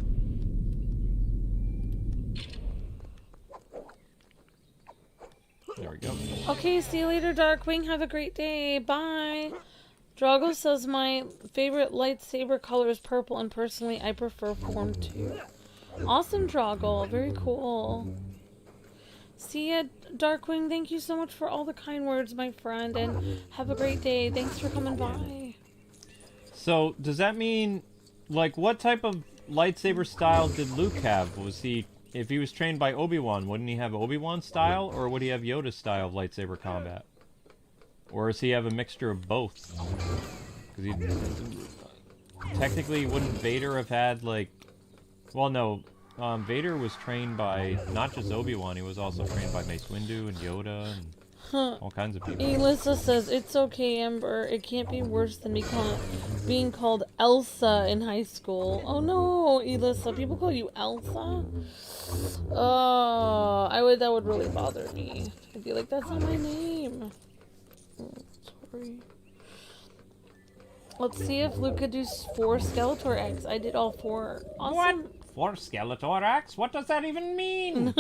There we go. Okay, see you later, Darkwing. Have a great day. Bye. Drago says my favorite lightsaber color is purple, and personally, I prefer Form 2. Awesome, Drago. Very cool. See ya, Darkwing. Thank you so much for all the kind words, my friend, and have a great day. Thanks for coming by. So, does that mean, like, what type of lightsaber style did Luke have? Was he, if he was trained by Obi-Wan, wouldn't he have Obi-Wan style, or would he have Yoda style of lightsaber combat? Or does he have a mixture of both? Because he technically, wouldn't Vader have had, like, well, no, Vader was trained by not just Obi-Wan, he was also trained by Mace Windu and Yoda and all kinds of people. Elissa says, it's okay, Amber. It can't be worse than being called Elsa in high school. Oh no, Elissa, people call you Elsa? Oh, that would really bother me. I'd be like, that's not my name. Oh, sorry. Let's see if Luke could do 4 Skeletor eggs. I did all 4. Awesome. What? 4 Skeletor eggs? What does that even mean?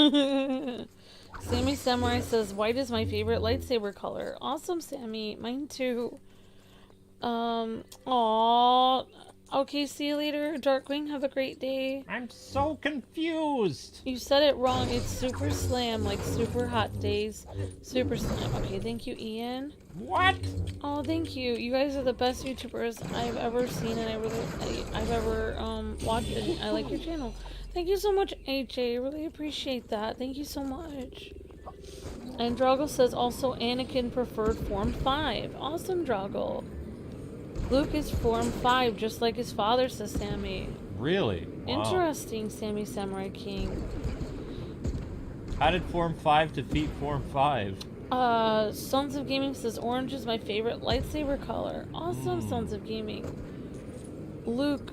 Sammy Samurai says, white is my favorite lightsaber color. Awesome, Sammy. Mine too. Aww. Okay, see you later, Darkwing. Have a great day. I'm so confused. You said it wrong. It's Super Slam, like Super Hot Days. Super Slam. Okay, thank you, Ian. What? Oh, thank you. You guys are the best YouTubers I've ever seen and I've ever watched, and I like your channel. Thank you so much, AJ. I really appreciate that. Thank you so much. And Drago says also Anakin preferred Form 5. Awesome, Drago. Luke is Form 5, just like his father, says Sammy. Really? Wow. Interesting, Sammy Samurai King. How did Form 5 defeat Form 5? Sons of Gaming says orange is my favorite lightsaber color. Awesome, Sons of Gaming. Luke,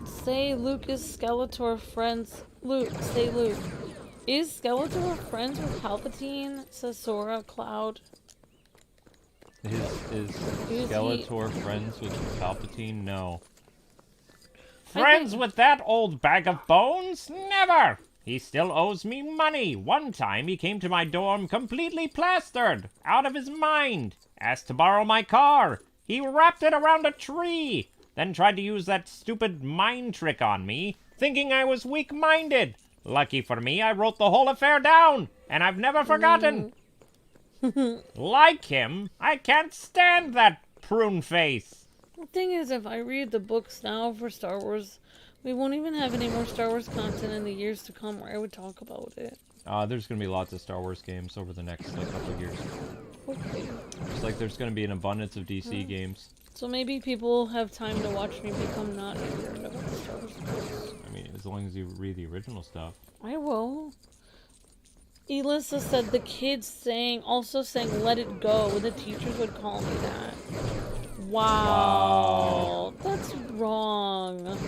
say Luke is Skeletor friends. Luke, say Luke. Is Skeletor friends with Palpatine? Says Sora Cloud. Is Skeletor friends with Palpatine? No. Friends with that old bag of bones? Never! He still owes me money. One time he came to my dorm completely plastered, out of his mind. Asked to borrow my car. He wrapped it around a tree. Then tried to use that stupid mind trick on me, thinking I was weak-minded. Lucky for me, I wrote the whole affair down, and I've never forgotten. Like him, I can't stand that prune face. The thing is, if I read the books now for Star Wars, we won't even have any more Star Wars content in the years to come where I would talk about it. There's going to be lots of Star Wars games over the next couple of years. Okay. Just like there's going to be an abundance of DC games. So maybe people have time to watch me become not ignorant about the Star Wars books. I mean, as long as you read the original stuff. I will. Elissa said the kids also sang Let It Go when the teachers would call me that. Wow. That's wrong.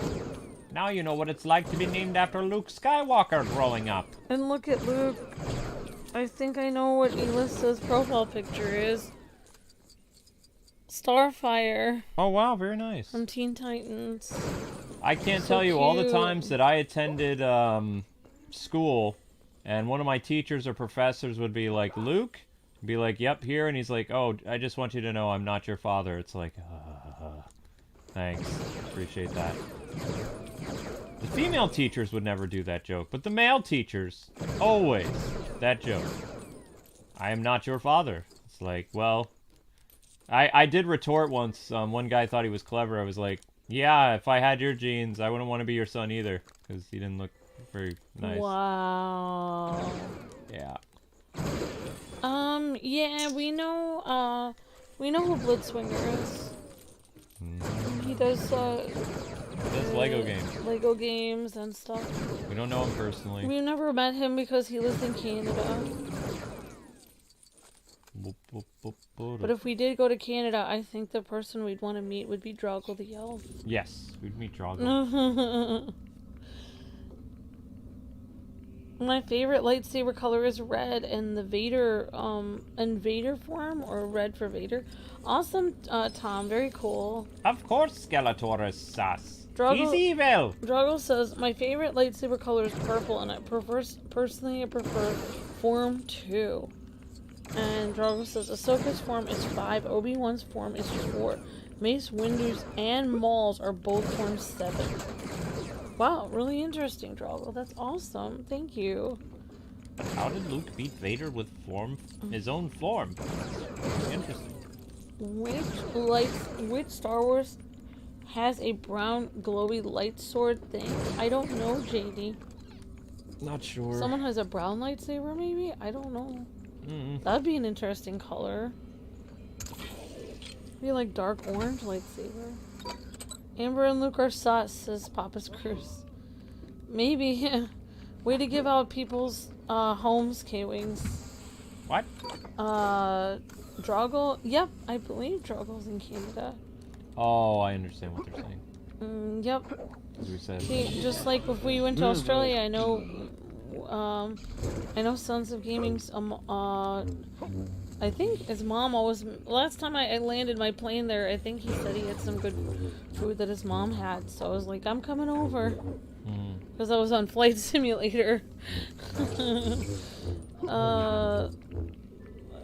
Now you know what it's like to be named after Luke Skywalker growing up. And look at Luke. I think I know what Elissa's profile picture is. Starfire. Oh wow, very nice. From Teen Titans. I can't So tell you all the cute. times that I attended school, and one of my teachers or professors would be like, Luke? Be like, yep, here, and he's like, oh, I just want you to know I'm not your father. It's like, thanks. Appreciate that. The female teachers would never do that joke, but the male teachers, always, that joke. I am not your father. It's like, well, I did retort once. One guy thought he was clever. I was like, yeah, if I had your genes, I wouldn't want to be your son either, because he didn't look very nice. Wow. Yeah. Yeah, we know who Blitzwinger is. He does Lego games. Lego games and stuff. We don't know him personally. We've never met him because he lives in Canada. But if we did go to Canada, I think the person we'd want to meet would be Drago the Elf. Yes, we'd meet Drago. My favorite lightsaber color is red, and the Vader, Vader form, or red for Vader. Awesome, Tom. Very cool. Of course Skeletor is sus. Druggle, He's evil. Druggle says, my favorite lightsaber color is purple, and I prefer Form 2. And Druggle says, Ahsoka's form is 5, Obi-Wan's form is 4. Mace Windu's and Maul's are both form 7. Wow, really interesting, Droggle. That's awesome. Thank you. How did Luke beat Vader with his own form? Interesting. Which Star Wars has a brown glowy light sword thing? I don't know, JD. Not sure. Someone has a brown lightsaber, maybe? I don't know. That'd be an interesting color. Be like dark orange lightsaber. Amber and Luke are sus, says Papa's Cruise. Maybe. Way to give out people's homes, K-Wings. What? Droggle? Yep, I believe Droggle's in Canada. Oh, I understand what they're saying. Yep. As we said. Just like if we went to Australia, I know Sons of Gaming's, I think his mom always, last time I landed my plane there, I think he said he had some good food that his mom had, so I was like, I'm coming over. Because I was on Flight Simulator.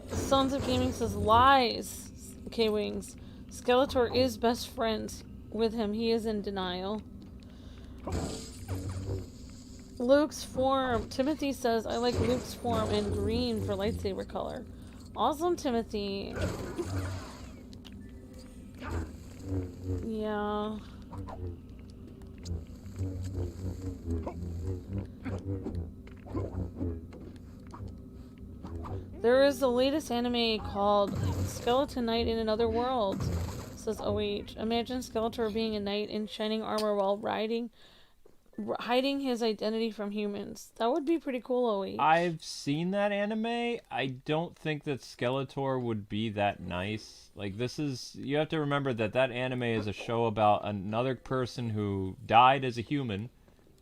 Sons of Gaming says, lies, K-Wings. Skeletor is best friends with him. He is in denial. Luke's form. Timothy says, I like Luke's form in green for lightsaber color. Awesome, Timothy. Yeah. There is the latest anime called Skeleton Knight in Another World, says OH. Imagine Skeletor being a knight in shining armor while hiding his identity from humans. That would be pretty cool, OH. I've seen that anime. I don't think that Skeletor would be that nice. Like, you have to remember that anime is a show about another person who died as a human,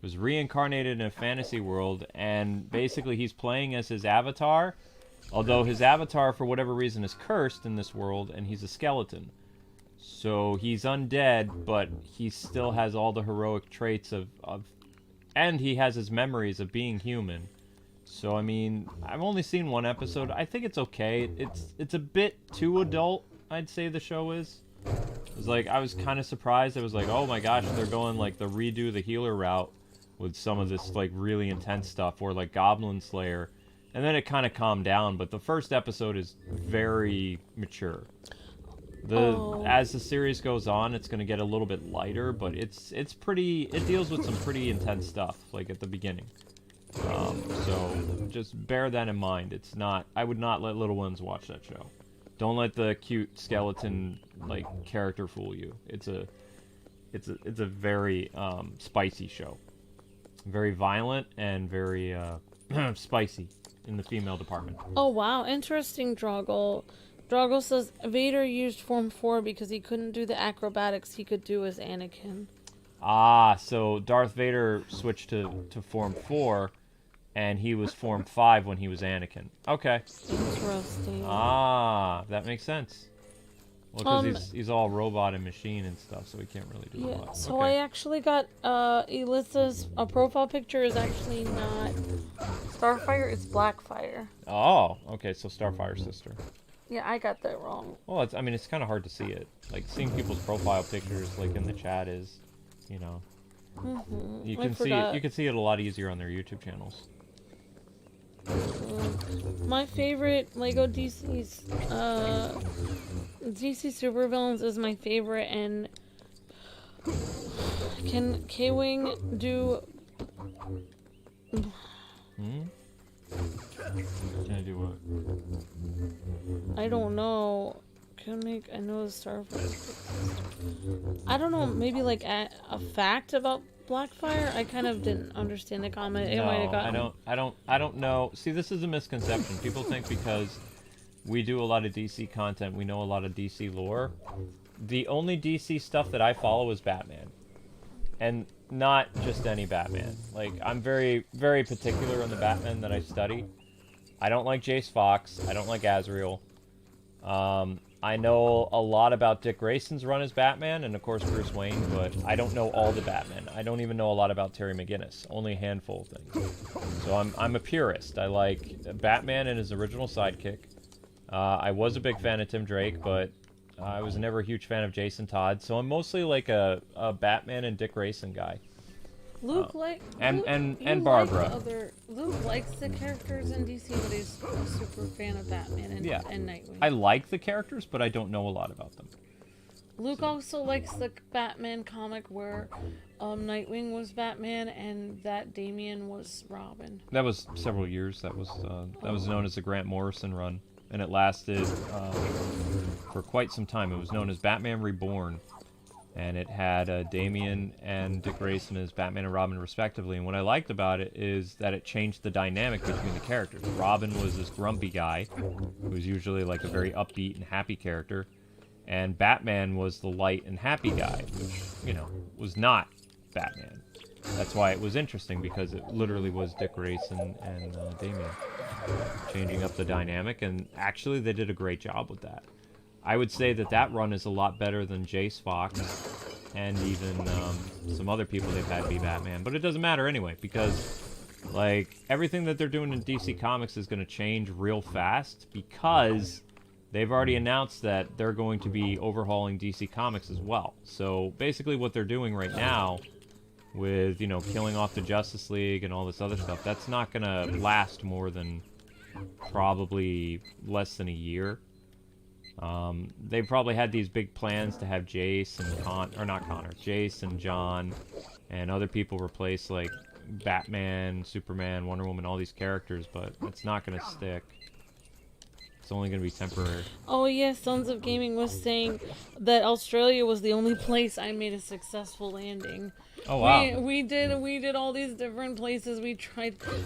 was reincarnated in a fantasy world, and basically he's playing as his avatar, although his avatar, for whatever reason, is cursed in this world, and he's a skeleton. So he's undead, but he still has all the heroic traits and he has his memories of being human. So, I mean, I've only seen one episode. I think it's okay. It's a bit too adult, I'd say the show is. It was like, I was kind of surprised. I was like, oh my gosh, they're going like the redo the healer route with some of this like really intense stuff, or like Goblin Slayer. And then it kind of calmed down, but the first episode is very mature. As the series goes on, it's going to get a little bit lighter, but it deals with some pretty intense stuff, like at the beginning. So just bear that in mind. I would not let little ones watch that show. Don't let the cute skeleton like character fool you. It's a very spicy show. Very violent and very spicy in the female department. Oh wow, interesting, Droggle. Droggle says Vader used Form 4 because he couldn't do the acrobatics he could do as Anakin. Ah, so Darth Vader switched to Form 4, and he was Form 5 when he was Anakin. Okay. Interesting. Ah, that makes sense. Well, because he's all robot and machine and stuff, so he can't really do a lot. So I actually got Elissa's profile picture is actually not Starfire, it's Blackfire. Oh, okay, so Starfire's sister. Yeah, I got that wrong. Well, it's kind of hard to see it. Like, seeing people's profile pictures, like, in the chat is, you know... You can see it. You can see it a lot easier on their YouTube channels. My favorite Lego DC's, DC Supervillains is my favorite, and... Can K-Wing do... Can I do what? I don't know. I know the Starfire. I don't know, maybe like a fact about Blackfire? I kind of didn't understand the comment. I don't know. See, this is a misconception. People think because we do a lot of DC content, we know a lot of DC lore. The only DC stuff that I follow is Batman. and not just any Batman. Like, I'm very, very particular on the Batman that I study. I don't like Jace Fox. I don't like Azrael. I know a lot about Dick Grayson's run as Batman, and of course Bruce Wayne, but I don't know all the Batman. I don't even know a lot about Terry McGinnis. Only a handful of things. So I'm a purist. I like Batman and his original sidekick. I was a big fan of Tim Drake, but I was never a huge fan of Jason Todd. So I'm mostly like a Batman and Dick Grayson guy. Luke and Barbara. Luke likes the characters in DC, but he's a super fan of Batman and Nightwing. I like the characters, but I don't know a lot about them. Luke also likes the Batman comic where Nightwing was Batman and that Damian was Robin. That was several years. That was known as the Grant Morrison run, and it lasted for quite some time. It was known as Batman Reborn. And it had Damian and Dick Grayson as Batman and Robin respectively. And what I liked about it is that it changed the dynamic between the characters. Robin was this grumpy guy, who was usually like a very upbeat and happy character. And Batman was the light and happy guy, which, you know, was not Batman. That's why it was interesting, because it literally was Dick Grayson and Damian changing up the dynamic. And actually, they did a great job with that. I would say that run is a lot better than Jace Fox and even some other people they've had be Batman. But it doesn't matter anyway, because like everything that they're doing in DC Comics is going to change real fast, because they've already announced that they're going to be overhauling DC Comics as well. So basically what they're doing right now with, you know, killing off the Justice League and all this other stuff, that's not going to last more than probably less than a year. They probably had these big plans to have Jace and Jace and John and other people replace like Batman, Superman, Wonder Woman, all these characters, but it's not going to stick. It's only going to be temporary. Oh yeah, Sons of Gaming was saying that Australia was the only place I made a successful landing. Oh wow. We did all these different places.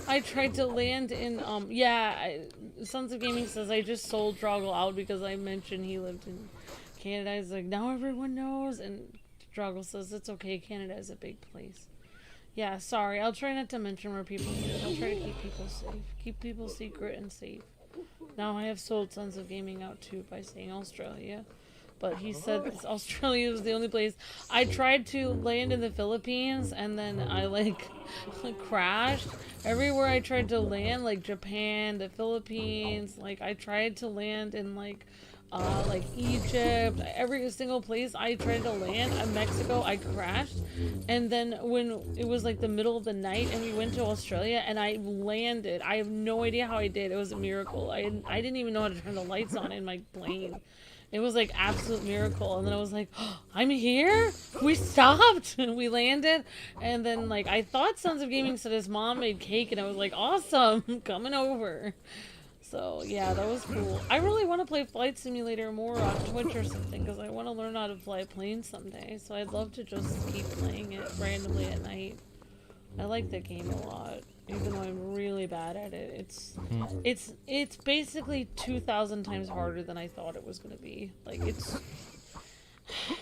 I tried to land in Sons of Gaming says I just sold Droggle out because I mentioned he lived in Canada. He's like, now everyone knows, and Droggle says it's okay, Canada is a big place. Yeah, sorry, I'll try not to mention where people live. I'll try to keep people safe. Keep people secret and safe. Now I have sold Sons of Gaming out too by saying Australia. But he said Australia was the only place. I tried to land in the Philippines, and then I like crashed. Everywhere I tried to land, like Japan, the Philippines, like I tried to land in like Egypt, every single place I tried to land. In Mexico, I crashed. And then when it was like the middle of the night and we went to Australia and I landed, I have no idea how I did. It was a miracle. I didn't even know how to turn the lights on in my plane. It was like absolute miracle. And then I was like, oh, I'm here? We stopped and we landed. And then like I thought Sons of Gaming said his mom made cake, and I was like, awesome, coming over. So yeah, that was cool. I really want to play Flight Simulator more on Twitch or something, because I want to learn how to fly a plane someday. So I'd love to just keep playing it randomly at night. I like that game a lot, even though I'm really bad at it. It's basically 2,000 times harder than I thought it was going to be. Like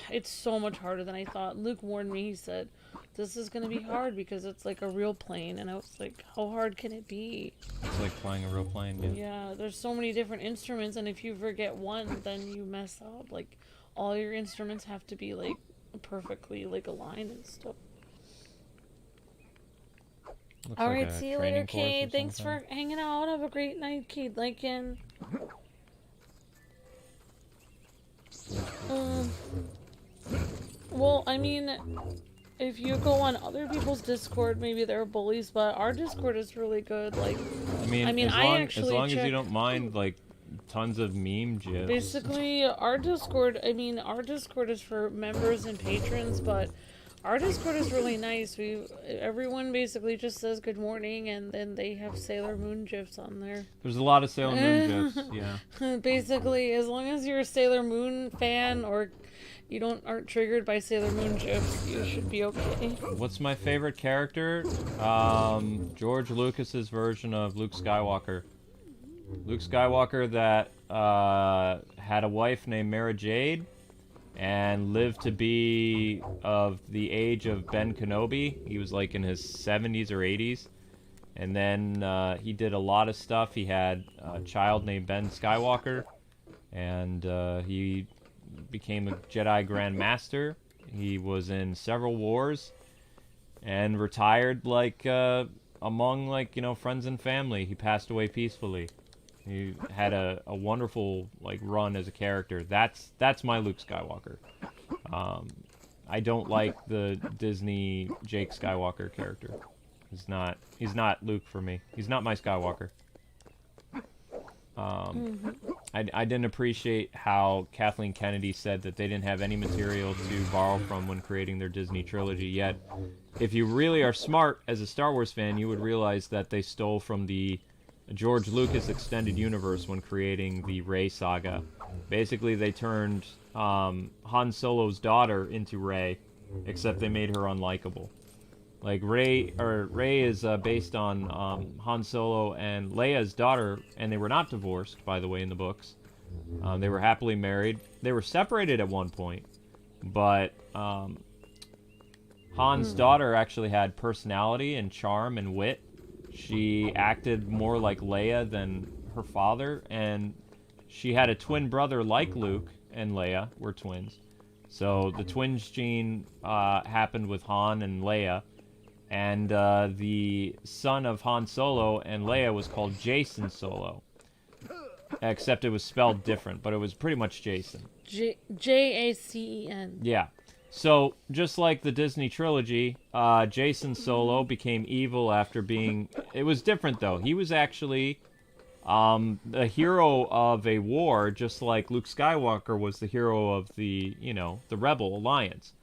it's so much harder than I thought. Luke warned me. He said, this is going to be hard because it's like a real plane. And I was like, how hard can it be? It's like flying a real plane, yeah. Yeah, there's so many different instruments, and if you forget one, then you mess up. Like, all your instruments have to be like perfectly like aligned and stuff. Alright, like see you later, Cade. Thanks for hanging out. Have a great night, Cade. Lycan. Well, I mean, if you go on other people's Discord, maybe they're bullies, but our Discord is really good. Like, I mean, as long as you don't mind like tons of meme gifs. Basically, our Discord is for members and patrons, but our Discord is really nice. Everyone basically just says good morning, and then they have Sailor Moon gifs on there. There's a lot of Sailor Moon gifs, yeah. Basically, as long as you're a Sailor Moon fan or you aren't triggered by Sailor Moon gifs, you should be okay. What's my favorite character? George Lucas's version of Luke Skywalker. Luke Skywalker that had a wife named Mara Jade. and lived to be of the age of Ben Kenobi. He was like in his 70s or 80s. And then he did a lot of stuff. He had a child named Ben Skywalker, and he became a Jedi Grand Master. He was in several wars and retired like among like, you know, friends and family. He passed away peacefully. He had a wonderful like run as a character. That's my Luke Skywalker. I don't like the Disney Jake Skywalker character. He's not Luke for me. He's not my Skywalker. I didn't appreciate how Kathleen Kennedy said that they didn't have any material to borrow from when creating their Disney trilogy. Yet, if you really are smart as a Star Wars fan, you would realize that they stole from the George Lucas extended universe when creating the Rey saga. Basically, they turned Han Solo's daughter into Rey, except they made her unlikable. Like Rey is based on Han Solo and Leia's daughter, and they were not divorced, by the way, in the books. They were happily married. They were separated at one point, but Han's daughter actually had personality and charm and wit. She acted more like Leia than her father, and she had a twin brother like Luke and Leia were twins. So the twins gene happened with Han and Leia. And the son of Han Solo and Leia was called Jason Solo. Except it was spelled different, but it was pretty much Jason. Jacen. Yeah. So, just like the Disney trilogy, Jason Solo became evil after being... It was different, though. He was actually the hero of a war, just like Luke Skywalker was the hero of the, you know, the Rebel Alliance.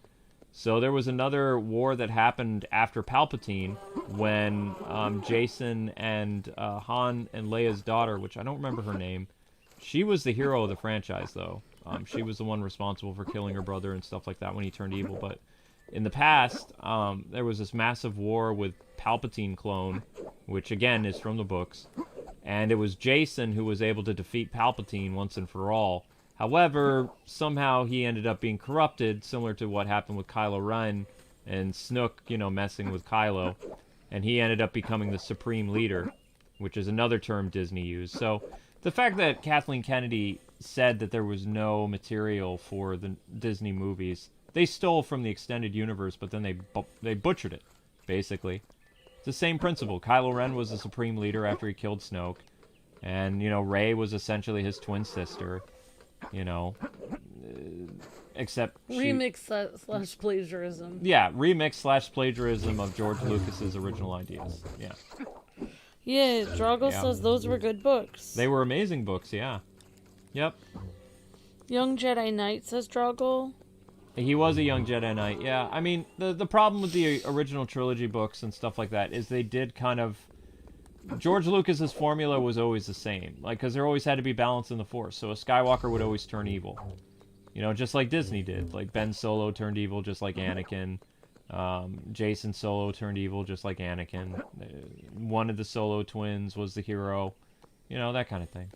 So there was another war that happened after Palpatine when Jason and Han and Leia's daughter, which I don't remember her name, she was the hero of the franchise, though. She was the one responsible for killing her brother and stuff like that when he turned evil. But in the past, there was this massive war with Palpatine clone, which again is from the books. And it was Jason who was able to defeat Palpatine once and for all. However, somehow he ended up being corrupted, similar to what happened with Kylo Ren and Snook, you know, messing with Kylo. And he ended up becoming the Supreme Leader, which is another term Disney used. So the fact that Kathleen Kennedy said that there was no material for the Disney movies, they stole from the extended universe, but then they butchered it, basically. It's the same principle. Kylo Ren was the Supreme Leader after he killed Snoke. And, you know, Rey was essentially his twin sister. You know, except remix / plagiarism. Yeah, remix / plagiarism of George Lucas's original ideas. Yeah. Yeah, Drago says those were good books. They were amazing books, yeah. Yep. Young Jedi Knight, says Drago. He was a young Jedi Knight, yeah. I mean, the problem with the original trilogy books and stuff like that is they did kind of... George Lucas's formula was always the same, like, because there always had to be balance in the Force, so a Skywalker would always turn evil. You know, just like Disney did. Like, Ben Solo turned evil just like Anakin. Jason Solo turned evil just like Anakin. One of the Solo twins was the hero. You know, that kind of thing.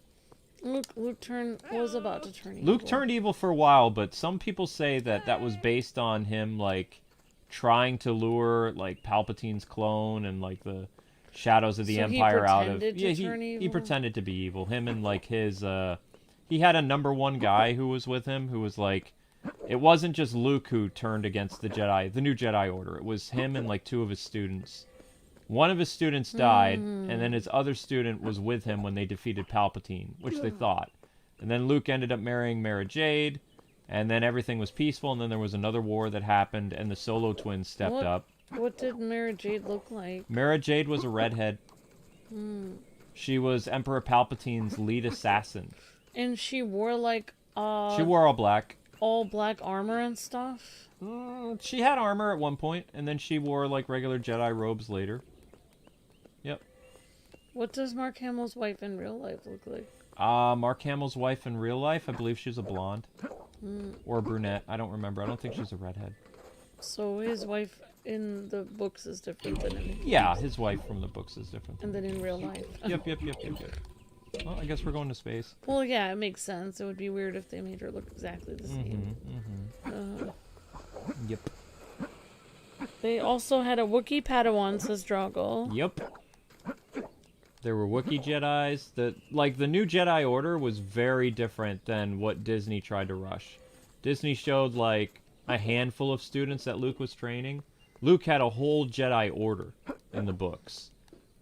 Luke was about to turn evil. Luke turned evil for a while, but some people say that that was based on him, like, trying to lure, like, Palpatine's clone and, like, the... Shadows of the Empire out of... He pretended to be evil. Him and, like, his... he had a #1 guy who was with him, who was, like... It wasn't just Luke who turned against the Jedi, the new Jedi Order. It was him and, like, 2 of his students. One of his students died, and then his other student was with him when they defeated Palpatine, which they thought. And then Luke ended up marrying Mara Jade, and then everything was peaceful, and then there was another war that happened, and the Solo twins stepped up. What did Mara Jade look like? Mara Jade was a redhead. She was Emperor Palpatine's lead assassin. And she wore, like, She wore all black. All black armor and stuff? She had armor at one point, and then she wore, like, regular Jedi robes later. Yep. What does Mark Hamill's wife in real life look like? Mark Hamill's wife in real life, I believe she's a blonde. Or a brunette. I don't remember. I don't think she's a redhead. So his wife in the books is different than in... Yeah, his wife from the books is different. And then in real life. Yep. Well, I guess we're going to space. Well, yeah, it makes sense. It would be weird if they made her look exactly the same. Yep. They also had a Wookiee Padawan, says Drago. Yep. There were Wookiee Jedis. The new Jedi Order was very different than what Disney tried to rush. Disney showed, like, a handful of students that Luke was training. Luke had a whole Jedi Order in the books.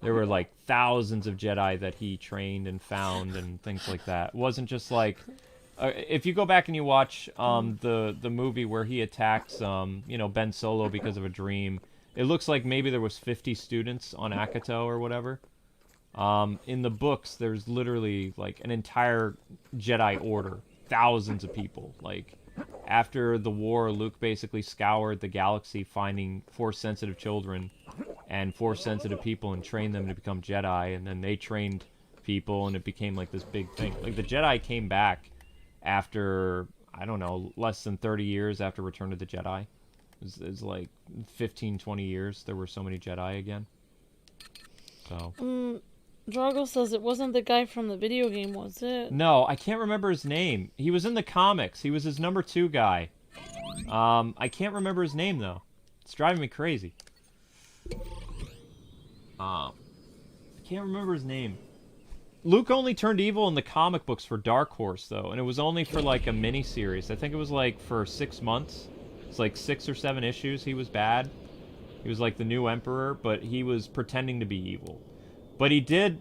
There were, like, thousands of Jedi that he trained and found and things like that. It wasn't just, like... if you go back and you watch the movie where he attacks, Ben Solo because of a dream, it looks like maybe there was 50 students on Akato or whatever. In the books, there's literally, like, an entire Jedi Order. Thousands of people. Like, after the war, Luke basically scoured the galaxy finding Force-sensitive children and Force-sensitive people and trained them to become Jedi, and then they trained people, and it became, like, this big thing. Like, the Jedi came back after, I don't know, less than 30 years after Return of the Jedi. It was like 15, 20 years there were so many Jedi again. So... Drago says it wasn't the guy from the video game, was it? No, I can't remember his name. He was in the comics. He was his number 2 guy. I can't remember his name, though. It's driving me crazy. I can't remember his name. Luke only turned evil in the comic books for Dark Horse, though, and it was only for, like, a mini-series. I think it was, like, for 6 months. It's, like, 6 or 7 issues he was bad. He was, like, the new Emperor, but he was pretending to be evil. But he did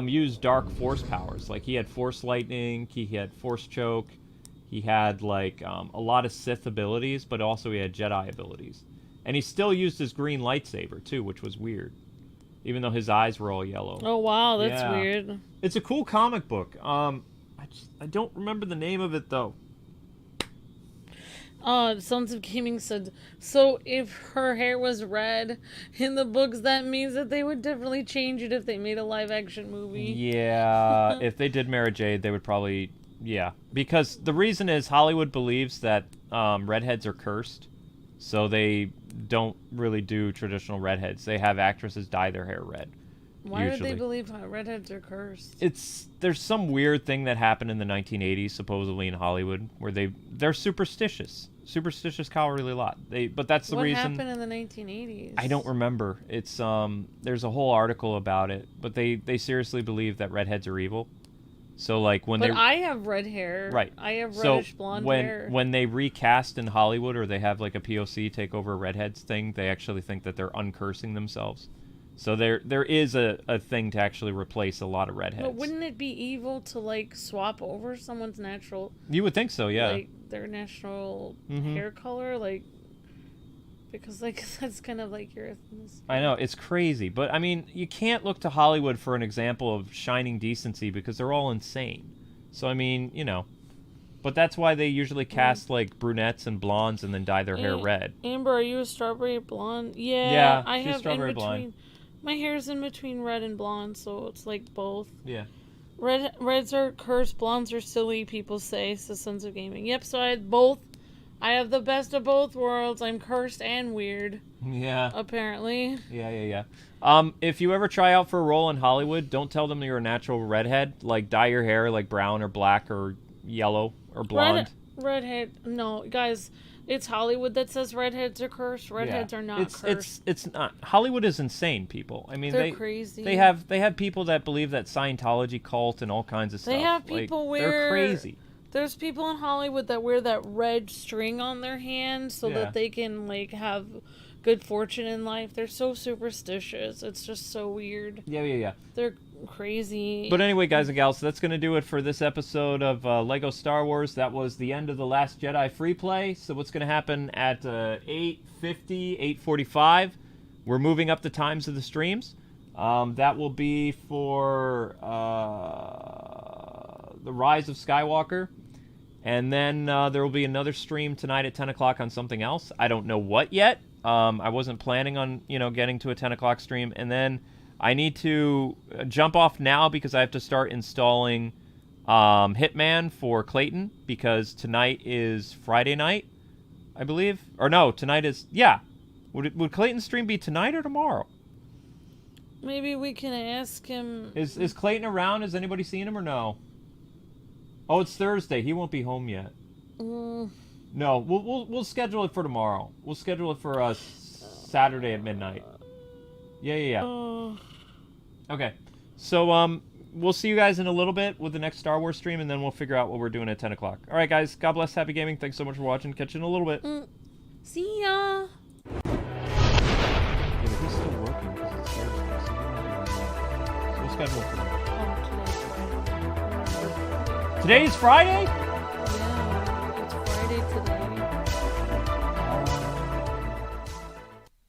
use dark Force powers. Like, he had Force Lightning, he had Force Choke, he had, like, a lot of Sith abilities, but also he had Jedi abilities. And he still used his green lightsaber, too, which was weird. Even though his eyes were all yellow. Oh, wow, that's weird. It's a cool comic book. I don't remember the name of it, though. Sons of Gaming said, so if her hair was red in the books, that means that they would definitely change it if they made a live-action movie. Yeah, if they did Mara Jade, they would probably... Yeah, because the reason is Hollywood believes that redheads are cursed, so they don't really do traditional redheads. They have actresses dye their hair red. Why usually. would they believe redheads are cursed? There's some weird thing that happened in the 1980s, supposedly in Hollywood, where they're superstitious. Superstitious cowardly lot. But that's the reason. What happened in the 1980s? I don't remember. It's there's a whole article about it, but they seriously believe that redheads are evil. So like when But I have red hair. Right. I have reddish blonde hair. When they recast in Hollywood or they have like a POC take over a redheads thing, they actually think that they're uncursing themselves. So there is a thing to actually replace a lot of redheads. But wouldn't it be evil to like swap over someone's natural? You would think so, yeah. Like their natural hair color, like because like that's kind of like your ethnicity. I know, it's crazy, but I mean, you can't look to Hollywood for an example of shining decency because they're all insane. So I mean, you know, but that's why they usually cast like brunettes and blondes and then dye their hair red. Amber, are you a strawberry blonde? Yeah, I have strawberry in between. blonde. My hair's in between red and blonde, so it's like both. Yeah. Reds are cursed, blondes are silly, people say, says Sons of Gaming. Yep, so I had both. I have the best of both worlds. I'm cursed and weird. Yeah. Apparently. Yeah. If you ever try out for a role in Hollywood, don't tell them you're a natural redhead. Like, dye your hair like brown or black or yellow or blonde. Redhead. No, guys, it's Hollywood that says redheads are cursed. Redheads are not cursed. It's not. Hollywood is insane, people. I mean, they're crazy. They have people that believe that Scientology cult and all kinds of stuff. They have people they're crazy. There's people in Hollywood that wear that red string on their hand so that they can, like, have good fortune in life. They're so superstitious. It's just so weird. Yeah. They're crazy. But anyway, guys and gals, so that's going to do it for this episode of Lego Star Wars. That was the end of The Last Jedi free play. So what's going to happen at 8:50, 8:45, we're moving up the times of the streams. That will be for The Rise of Skywalker. And then there will be another stream tonight at 10 o'clock on something else. I don't know what yet. I wasn't planning on, getting to a 10 o'clock stream. And then I need to jump off now because I have to start installing Hitman for Clayton because tonight is Friday night, I believe. Or no, tonight is... Yeah. Would Clayton's stream be tonight or tomorrow? Maybe we can ask him... Is Clayton around? Has anybody seen him or no? Oh, it's Thursday. He won't be home yet. No, we'll schedule it for tomorrow. We'll schedule it for Saturday at midnight. Yeah. Okay. So we'll see you guys in a little bit with the next Star Wars stream, and then we'll figure out what we're doing at 10 o'clock. All right, guys. God bless. Happy gaming. Thanks so much for watching. Catch you in a little bit. See ya. Yeah, but he's still working because it's Thursday, so we'll schedule it for tomorrow. Oh, today's Friday. Today's Friday?